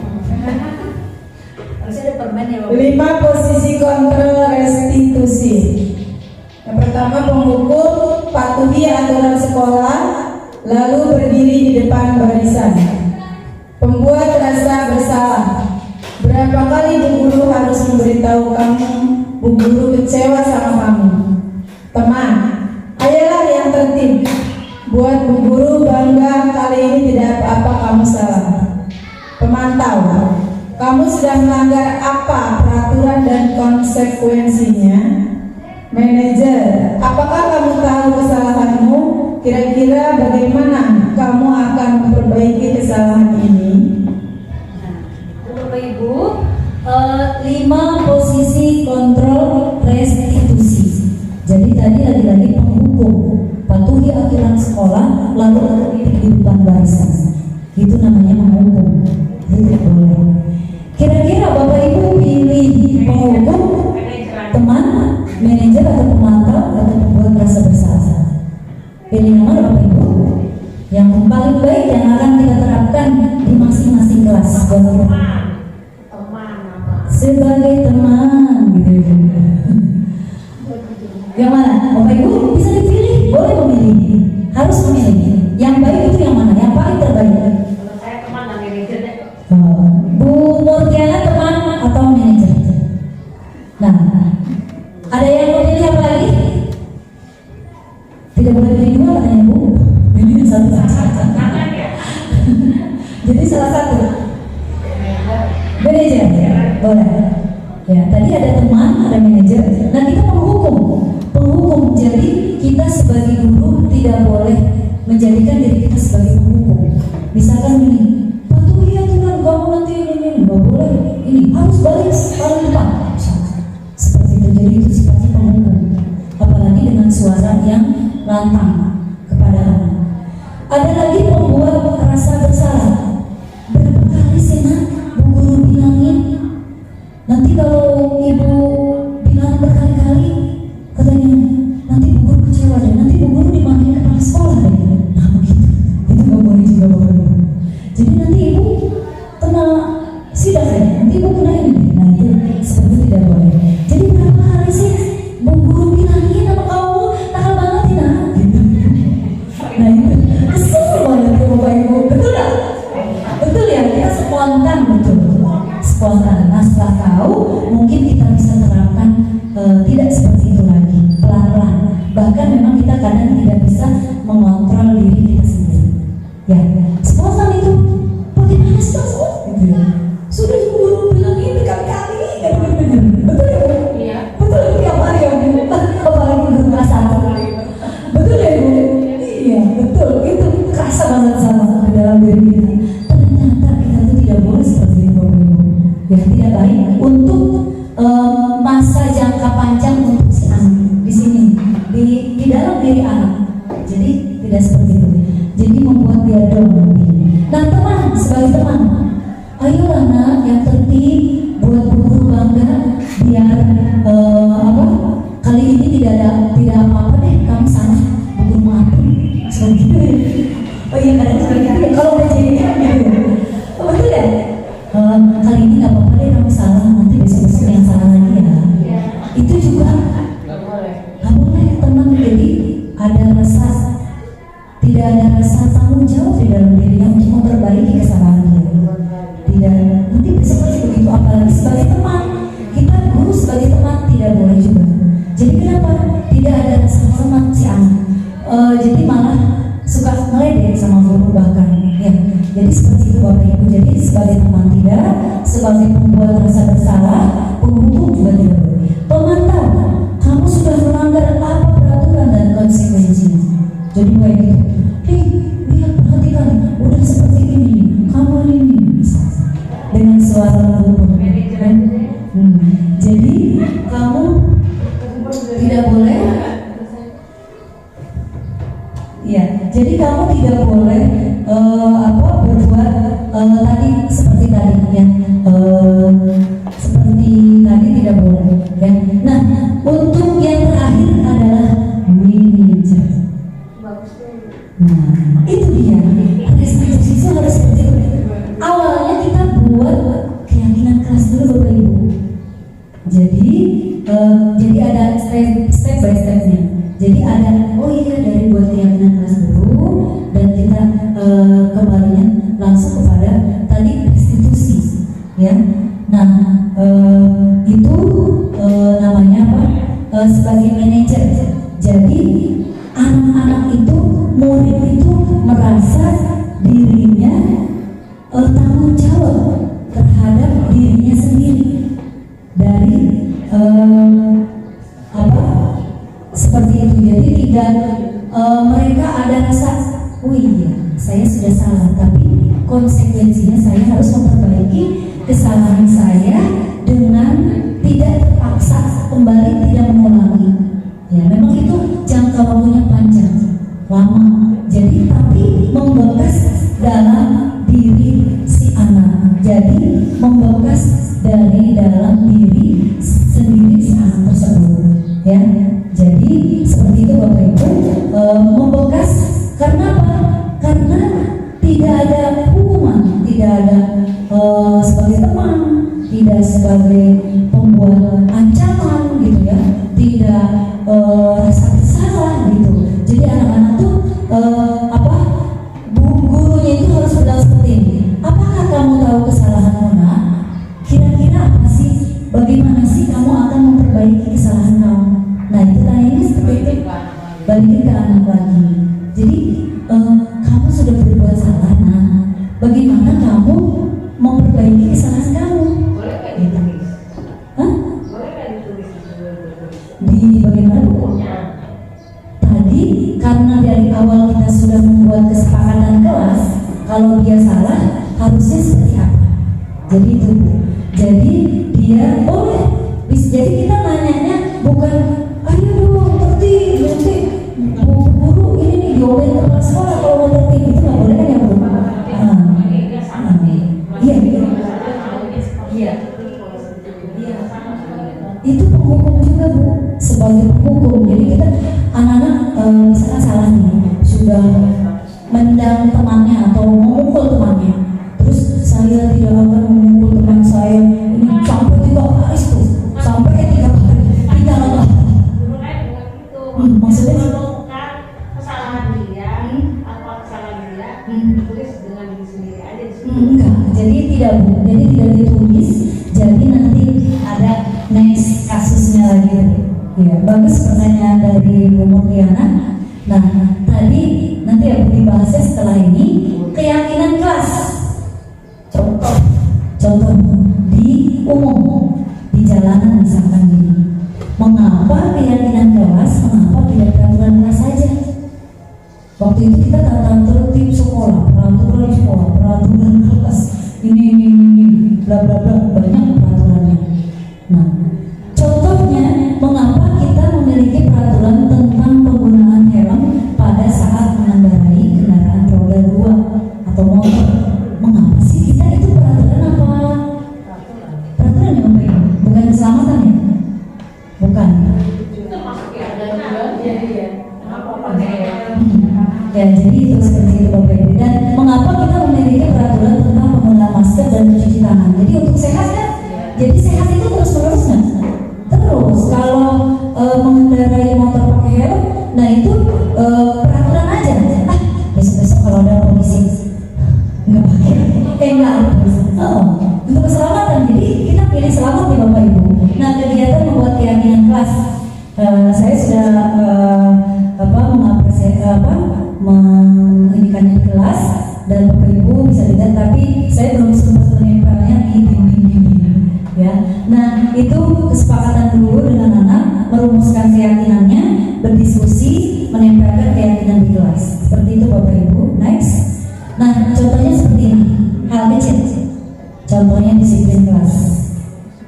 Harusnya ada permen ya Bapak. 5 posisi kontrol restitusi. Yang pertama, penghukum patuhi aturan sekolah, lalu berdiri di depan barisan. Pembuat rasa bersalah. Berapa kali Bu Guru harus memberitahu kamu, Bu Guru kecewa sama kamu. Teman, ayolah yang tertib. Buat Bu Guru bangga, kali ini tidak apa-apa kamu salah. Pemantau, kamu sedang melanggar apa peraturan dan konsekuensinya? Manajer, apakah kamu tahu kesalahanmu? Kira-kira bagaimana kamu akan memperbaiki kesalahan ini? Bapak Ibu, 5 posisi kontrol restitusi. Jadi tadi lagi-lagi penghukum, patuhi aturan sekolah, lalu berdiri di depan barisan. Itu namanya menghukum. Itu tidak boleh. Kira-kira Bapak Ibu pilih penghukum, teman, manajer atau pemantau atau pembuat rasa bersalah? Pilih yang mana Bapak Ibu? Yang paling baik yang akan kita terapkan di masing-masing kelas. Sebagai teman gitu. Yang mana? Bapak Ibu bisa dipilih, boleh memilih, harus memilih. Yang baik itu yang mana? Yang paling terbaik. Kalau saya teman dan manajer deh. Bu Murtiana teman atau manajer? Nah, ada yang mau pilih apa lagi? Tidak boleh pilih dua katanya Bu. Ini satu saja. Jadi salah satu. Manajer, boleh. Ya, tadi ada teman, ada manajer. Nah, kita penghukum. Penghukum, jadi kita sebagai guru tidak boleh menjadikan diri kita sebagai penghukum. Misalkan ini, patuhi aturan kamu nanti ini, nggak boleh. Ini harus balik paling depan. Seperti itu, jadi itu sifatnya penghukum. Apalagi dengan suara yang lantang kepada anak. Ada lagi pembuat rasa bersalah. Berapa kali sih nak Bu Guru bilangin? Nanti kalau Ibu bilang berkali-kali, katanya nanti Bu Guru kecewa deh, nanti Bu Guru dimanggil kepala sekolah deh. Nah begitu, itu nggak boleh juga Bapak Ibu. Jadi nanti Ibu kena sidang deh, nanti Ibu kena ini deh. Nah itu seperti itu tidak boleh. Jadi berapa kali sih Bu Guru bilangin sama kamu, nakal banget ya nak? Gitu. Nah itu kesel banget ya Bapak Ibu, betul nggak? Betul ya, kita spontan betul. Spontan. Nah setelah tahu, mungkin kita bisa terapkan tidak seperti itu lagi, pelan-pelan. Bahkan memang kita kadang tidak bisa mengontrol diri kita sendiri. Ya, spontan itu bagaimana spontan? Gitu. Sudah guru bilang ini kali-kali, betul ya Bu? Iya. Betul tiap hari ya Bu. Apalagi guru kelas 1. Betul ya Bu? Iya, betul. Itu kerasa banget sama dalam diri kita. Ternyata kita tuh tidak boleh seperti itu Bapak Ibu. Ya tidak baik untuk masa jangka panjang untuk si anak di sini di dalam diri anak. Jadi tidak seperti itu. Jadi membuat dia down. Nah teman, sebagai teman, ayolah nak yang tertib, buat Bu Guru bangga, biar kali ini tidak apa-apa deh, kamu sana Bu Guru maafin seperti itu. Oh iya kadang seperti itu. Kalau udah jadi gitu, betul ya? Kali ini nggak apa-apa deh kamu salah, nanti besok-besok yang salah lagi ya. Itu juga nggak boleh teman. Jadi ada rasa, tidak ada rasa tanggung jawab di dalam dirinya untuk memperbaiki kesalahan dia. Tidak, nanti besok lagi begitu. Apalagi sebagai teman, kita guru sebagai teman tidak boleh juga. Jadi kenapa? Tidak ada rasa hormat si anak. Jadi malah suka ngeledek sama guru bahkan. Ya, jadi seperti itu Bapak Ibu. Jadi sebagai teman tidak, sebagai pembuat rasa bersalah, penghukum juga tidak boleh. Pemantau, kamu sudah melanggar apa peraturan dan konsekuensinya. Jadi kayak gitu. Lihat perhatikan, udah seperti ini, kamu ini bisa dengan suara lembut. Jadi tidak boleh berbuat tadi seperti tadi ya, seperti tadi tidak boleh ya. Nah, untuk yang terakhir adalah manajer. Nah, itu dia. Restitusi itu harus seperti itu. Awalnya kita buat keyakinan kelas dulu Bapak Ibu. Jadi ada step by stepnya. Jadi ada, oh iya, dari buat keyakinan kelas dulu dan kita kembalinya langsung kepada tadi restitusi, ya. Nah, itu namanya apa? Sebagai manajer. Jadi anak-anak itu, murid itu merasa dirinya tanggung jawab terhadap dirinya sendiri dari seperti itu. Jadi tidak mereka ada rasa, oh iya saya sudah salah, tapi konsekuensinya saya harus memperbaiki kesalahan saya dengan tidak terpaksa kembali, tidak mengulangi. Ya, memang itu jangka waktunya panjang, lama. Jadi tapi membekas dalam diri si anak. Jadi membekas dari dalam diri sendiri si anak tersebut. Ya, jadi seperti itu Bapak Ibu, membekas karena apa? Karena tidak ada hukuman, tidak ada sebagai teman, tidak sebagai pembuat ancaman gitu ya, tidak rasa bersalah gitu. Jadi anak-anak tuh gurunya itu harus bilang seperti ini. Apakah kamu tahu kesalahanmu nak? Kira-kira apa sih? Bagaimana sih kamu akan memperbaiki kesalahan kamu? Nah itu tanyanya seperti itu, balikin ke anak lagi. Jadi kamu sudah berbuat salah, nah bagaimana kamu memperbaiki kesalahan kamu? Gitu. Hah? Di bagaimana Bu? Tadi karena dari awal kita sudah membuat kesepakatan kelas, kalau dia salah harusnya seperti apa? Jadi itu Bu. Jadi dia boleh. Jadi kita nanyanya bukan ayo dong tertib, nanti guru ini nih diomelin kepala sekolah kalau mau tertib, itu nggak boleh kan ya Bu? Iya. Itu penghukum juga Bu, sebagai penghukum. Jadi kita anak-anak misalkan salah nih, sudah mendang temannya atau memukul temannya, terus saya tidak akan memukul teman saya ini sampai 3 hari tuh, sampai 3 hari tidak lama. Maksudnya kesalahan dia apa kesalahan dia tulis dengan diri sendiri aja di situ. enggak, jadi tidak Bu, jadi tidak ditulis, jadi nanti ada next kasusnya lagi. Ya, bagus pertanyaan dari Bu Murliana. Nah, tadi nanti aku dibahasnya setelah ini keyakinan kelas. Contoh di umum di jalanan misalkan gini. Mengapa keyakinan kelas? Mengapa tidak peraturan kelas saja? Waktu itu kita tata tertib sekolah, peraturan sekolah, peraturan kelas, ini, bla bla bla, banyak peraturannya. Nah, contohnya mengapa kita memiliki peraturan tentang penggunaan helm pada saat mengendarai kendaraan roda 2 atau motor? Mengapa sih kita itu peraturan apa? Peraturan yang apa ya? Bukan keselamatan ya? Bukan. Ya, jadi itu seperti itu Bapak Ibu. Dan mengapa kita memiliki peraturan tentang penggunaan masker dan mencuci tangan? Jadi untuk sehat kan? Jadi sehat itu terus-terus kan? Terus kalau mengendarai motor pakai helm, nah itu peraturan aja. Besok-besok kalau ada polisi nggak pakai, enggak. Untuk keselamatan. Jadi kita pilih selamat nih Bapak Ibu. Nah, kegiatan membuat keyakinan kelas, saya sudah menginginkannya di kelas dan Bapak Ibu bisa lihat, tapi saya belum sempat menempelnya di dinding-dinding ya. Nah, itu kesepakatan dulu dengan anak, merumuskan keyakinannya, berdiskusi, menempelkan keyakinan di kelas. Seperti itu Bapak Ibu. Next. Nah, contohnya seperti ini, hal kecil. Contohnya disiplin kelas,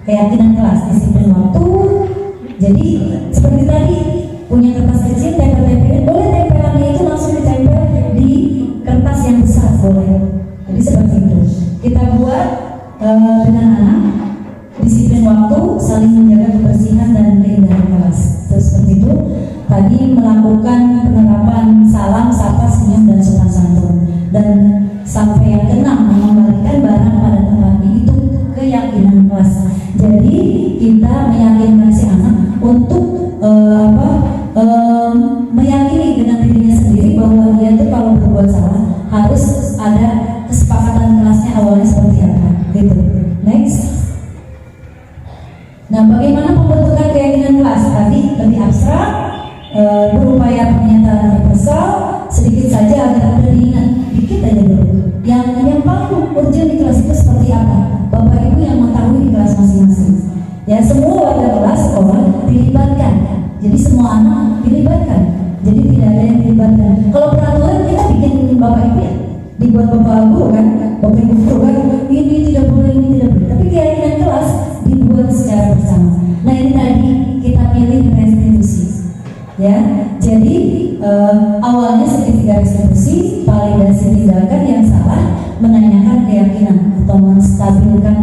keyakinan kelas, disiplin waktu. Jadi seperti tadi, punya kertas kecil, tempel-tempelin, boleh tempelannya itu langsung ditempel di Bagaimana pembentukan keyakinan kelas? Tadi lebih abstrak, berupaya pernyataan universal, sedikit saja agar mudah diingat. Dikit aja dulu. Yang paling urgent di kelas itu seperti apa? Bapak Ibu yang mengetahui di kelas masing-masing. Ya, semua warga kelas sekolah dilibatkan. Jadi semua anak dilibatkan. Jadi tidak ada yang dilibatkan. Kalau peraturan kita bikin Bapak Ibu ya, dibuat Bapak Guru kan, Bapak Ibu guru kan, ini tidak boleh, ini tidak boleh. Tapi keyakinan kelas dibuat secara bersama. Nah ini tadi kita pilih restitusi. Ya, jadi awalnya segitiga restitusi, validasi tindakan yang salah, menanyakan keyakinan atau menstabilkan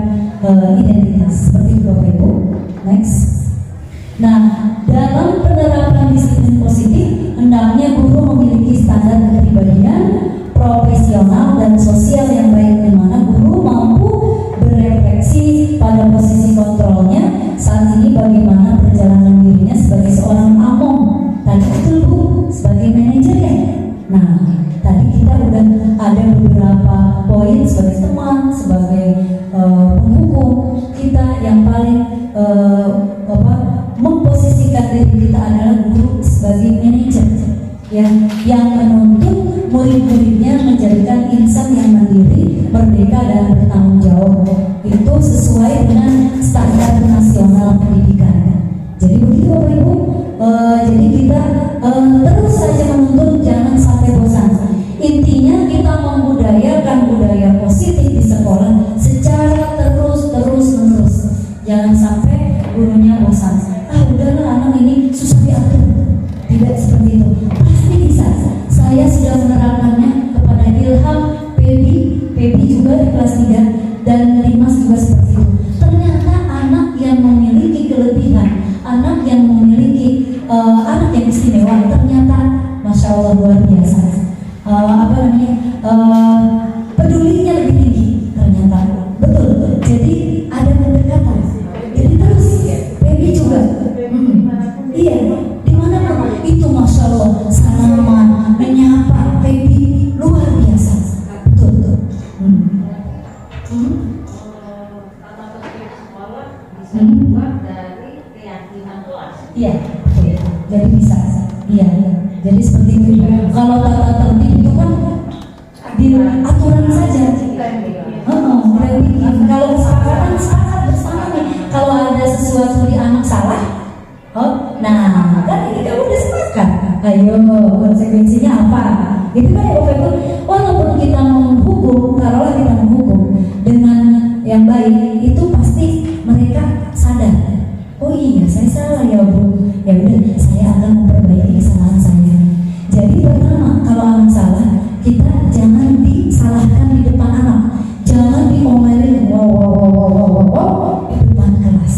identitas. Seperti itu Bapak Ibu. Next. Nah, dalam penerapan disiplin positif, hendaknya guru memiliki standar kepribadian, profesional dan sosial yang baik, di mana guru mampu berefleksi pada posisi kontrolnya saat ini bagaimana perjalanan dirinya sebagai seorang among. Tadi betul Bu, sebagai manajernya. Nah, tadi kita udah ada beberapa poin sebagai teman, sebagai penghukum kita yang paling memposisikan diri kita adalah guru sebagai manajer yang menuntut murid-muridnya menjadikan insan yang mandiri, merdeka dan bertanggung jawab. Itu sesuai dengan standar nasional pendidikan. Jadi begitu Bapak Ibu. Jadi kita terus saja menuntut, jangan sampai bosan. Intinya kita membudayakan budaya positif di sekolah secara terus-menerus. Jangan sampai gurunya bosan. Udahlah anak ini susah diatur. Tidak seperti itu. Pasti bisa. Saya sudah menerapkannya kepada Ilham, Pebi juga di kelas 3 dan Dimas juga seperti itu. Ternyata anak yang memiliki kelebihan, anak yang memiliki anak yang istimewa, ternyata Masya Allah luar biasa. Pedulinya lebih tinggi ternyata. Betul. Jadi ada pendekatan. Jadi terus Pebi juga. Iya, di mana pun itu Masya Allah salaman, menyapa, Pebi luar biasa. Betul. Tata tertib sekolah bisa dibuat dari keyakinan kelas. Iya, jadi bisa. Iya. Jadi seperti itu. Kalau tata tertib itu kan di aturan saja. Kalau kesepakatan bersama nih. Kalau ada sesuatu di anak salah, nah kan ini kamu udah sepakat. Ayo konsekuensinya apa? Gitu kan ya Bapak Ibu. Walaupun kita menghukum, taruhlah kita menghukum dengan yang baik, itu pasti mereka sadar. Oh iya, saya salah ya Bu. Ya udah, saya akan memperbaiki kesalahan saya. Jadi pertama, kalau anak salah, kita jangan disalahkan di depan anak. Jangan diomelin wow di depan kelas.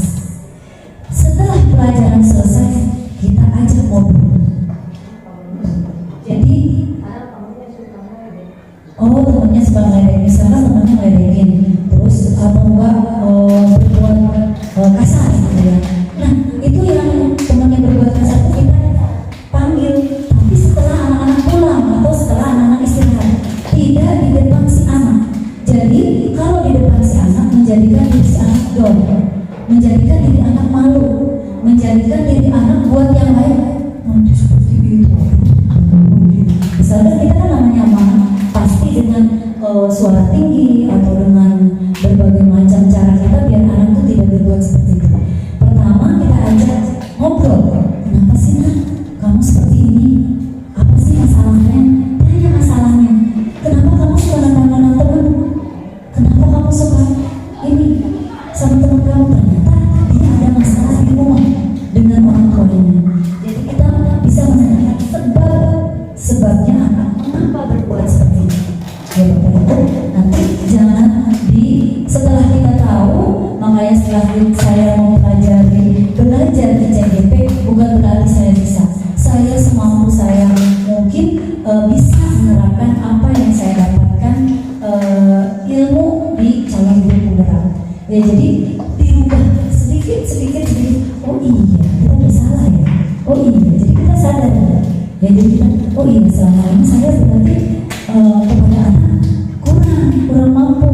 Setelah pelajaran selesai, kita ajak ngobrol. Jadi, temannya suka ngeledek, misalnya temannya ngeledekin, terus atau enggak berbuat kasar gitu ya. Nah, itu yang temannya berbuat kasar itu kita panggil, tapi setelah anak-anak pulang atau setelah anak-anak istirahat, tidak di depan si anak. Jadi kalau di depan si anak, menjadikan diri si anak down, menjadikan diri anak malu, menjadikan diri anak buat yang lain nanti seperti itu. Misalnya kita kan namanya amanah, pasti dengan suara tinggi atau dengan berbagai macam cara kita biar anak itu tidak berbuat seperti itu. Pertama kita ajak ngobrol, kenapa sih nak kamu seperti ini? Apa sih masalahnya? Tanya masalahnya. Kenapa kamu suka nantang-nantang teman? Kenapa kamu suka ini sama teman kamu? Ternyata dia ada masalah di rumah dengan orang tuanya. Jadi kita bisa menanyakan sebabnya anak kenapa berbuat seperti ini. Ya Bapak Ibu, nanti jangan setelah kita tahu, makanya setelah saya mau belajar di CGP, bukan berarti saya bisa. Saya semampu saya mungkin bisa menerapkan apa yang saya dapatkan ilmu di calon guru penggerak. Ya jadi dirubah sedikit. Oh iya, kita udah salah ya. Oh iya, jadi kita sadar. Ya jadi kita, oh iya selama ini saya berarti kepada anak kurang mampu,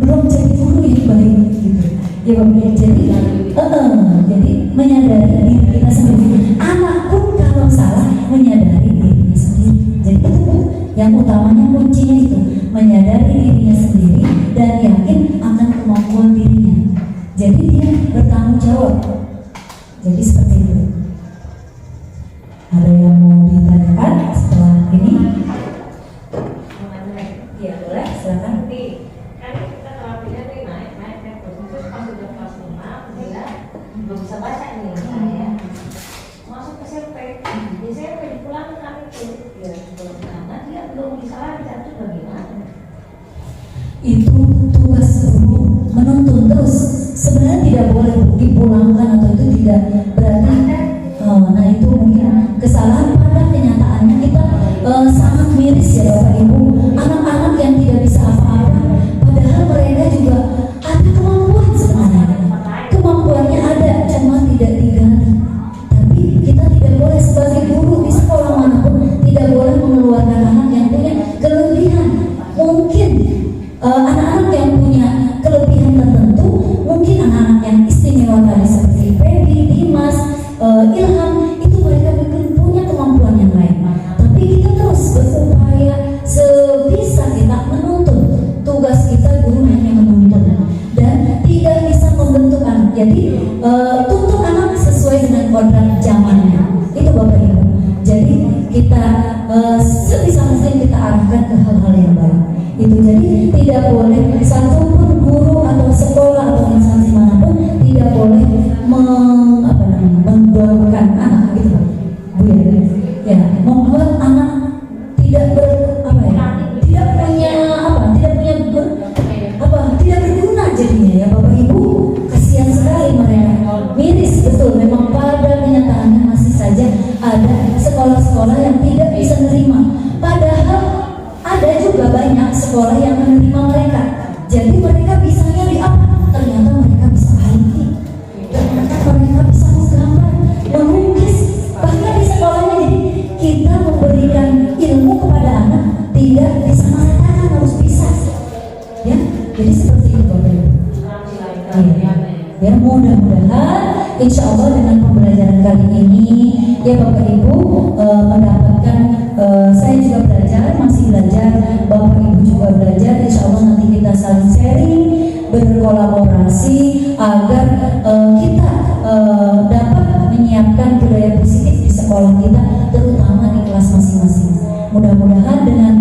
belum jadi guru yang baik gitu. Ya Bapak, jadi menyadari diri kita sendiri. Anak pun kalau salah menyadari dirinya sendiri. Jadi itu yang utamanya, kuncinya itu menyadari dirinya sendiri dan yakin akan kemampuan dirinya. Jadi dia bertanggung jawab. Jadi seperti itu. Ada yang mau ditanyakan setelah ini? Iya boleh, silakan. Kan kita terapinya nih naik terus pas udah kelas 5 dia belum bisa baca nih ya. Masuk SMP, di SMP dipulangkan itu ya karena dia belum bisa baca itu bagaimana? Itu tugas guru menuntun terus. Sebenarnya tidak boleh dipulangkan atau itu tidak berarti. Nah itu mungkin kesalahan. Pada kenyataannya kita sangat miris ya Bapak Ibu. Anak-anak yang tidak bisa apa-apa, padahal mereka juga ada kemampuan sebenarnya. Kemampuannya ada, cuma tidak digali. Tapi kita tidak boleh sebagai guru di sekolah manapun tidak boleh mengeluarkan anak yang punya kelebihan. Mungkin anak-anak yang punya kelebihan tertentu, mungkin anak-anak yang istimewa tadi seperti Feby, Dimas, Ilham, itu mereka mungkin punya kemampuan yang lain. Tapi kita terus berupaya sebisa kita menuntun. Tugas kita guru hanya menuntun dan tidak bisa membentuk anak. Jadi tuntun anak sesuai dengan kodrat zamannya. Itu Bapak Ibu. Jadi kita sebisa mungkin kita arahkan ke hal-hal yang baik. Itu jadi tidak boleh satupun guru atau sekolah atau instansi manapun tidak boleh membuatkan anak gitu Bu ya, membuat anak tidak tidak berguna jadinya ya Bapak Ibu. Kasihan sekali mereka, miris betul. Memang pada kenyataannya masih saja ada sekolah-sekolah yang tidak bisa menerima, padahal ada juga banyak sekolah yang menerima mereka. Jadi mereka bisanya di apa? Ternyata mereka bisa IT, ternyata mereka bisa menggambar, melukis, bahkan di sekolahnya. Jadi kita memberikan ilmu kepada anak tidak disamaratakan, harus bisa ya. Jadi seperti itu Bapak Ibu. Ya mudah-mudahan insya Allah dengan pembelajaran kali ini ya Bapak Ibu mendapatkan, saya juga belajar, masih belajar, Bapak Ibu juga belajar. Insya Allah nanti kita saling sharing, berkolaborasi agar kita dapat menyiapkan budaya positif di sekolah kita, terutama di kelas masing-masing. Mudah-mudahan dengan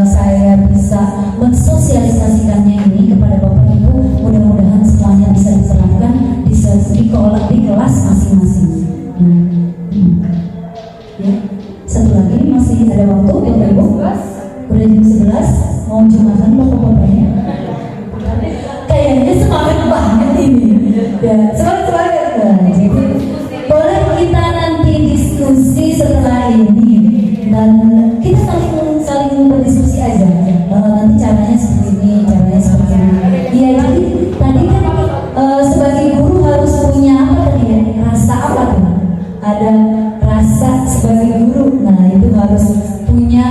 saya bisa mensosialisasikannya ini kepada Bapak Ibu, mudah-mudahan semuanya bisa diterapkan di kelas masing-masing. Ya, satu lagi masih ada waktu Bapak Ibu. Udah jam 11, mau jumatan Bapak-bapaknya. Kayaknya semangat banget ini. Ya, semangat. Jadi boleh kita nanti diskusi setelah ini dan kita saling berdiskusi aja. Nanti caranya seperti ini, caranya seperti ini. Iya, jadi tadi kan sebagai guru harus punya apa tadi ya? Rasa apa tuh? Ada rasa sebagai guru. Nah, itu harus punya,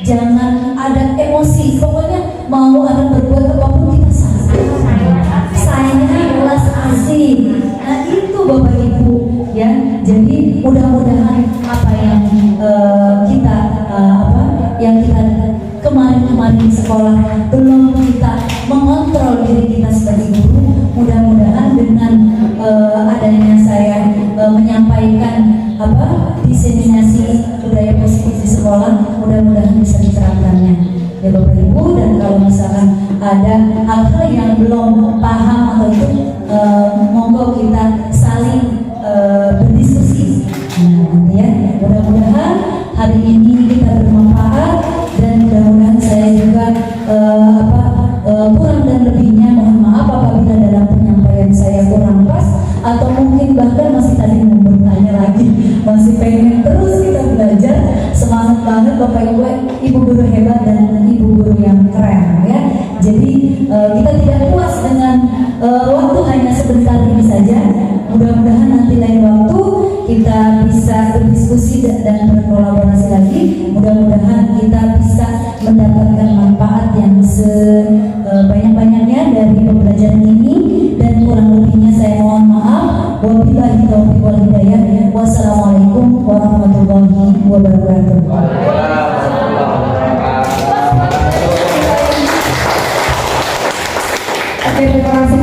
jangan ada emosi. Pokoknya mau anak berbuat apapun kita sayang, belas kasih. Nah, itu Bapak Ibu ya. Jadi mudah-mudahan apa yang kita kemarin di sekolah belum kita mengontrol diri kita sebagai guru, mudah-mudahan dengan adanya saya menyampaikan diseminasi budaya positif di sekolah, mudah-mudahan bisa diterapkannya ya Bapak Ibu. Dan kalau misalkan ada hal-hal yang belum paham atau itu, monggo kita saling berdiskusi. Nah, ya, mudah-mudahan hari ini kita bermanfaat dan mudah-mudahan saya juga kurang dan lebihnya mohon maaf apabila dalam penyampaian saya kurang pas atau mungkin bahkan masih tadi mau bertanya lagi, masih pengen terus kita belajar. Semangat banget Bapak Ibu, Ibu guru hebat dan Ibu guru yang keren ya. Jadi kita tidak puas dengan waktu hanya sebentar ini saja. Mudah-mudahan nanti lain waktu kita bisa berdiskusi dan berkolaborasi lagi. Mudah-mudahan kita bisa mendapatkan manfaat yang sebanyak-banyaknya dari pembelajaran ini, dan kurang lebihnya saya mohon maaf. Wabillahi taufiq wal hidayah. Wassalamualaikum warahmatullahi wabarakatuh. Oke, terima kasih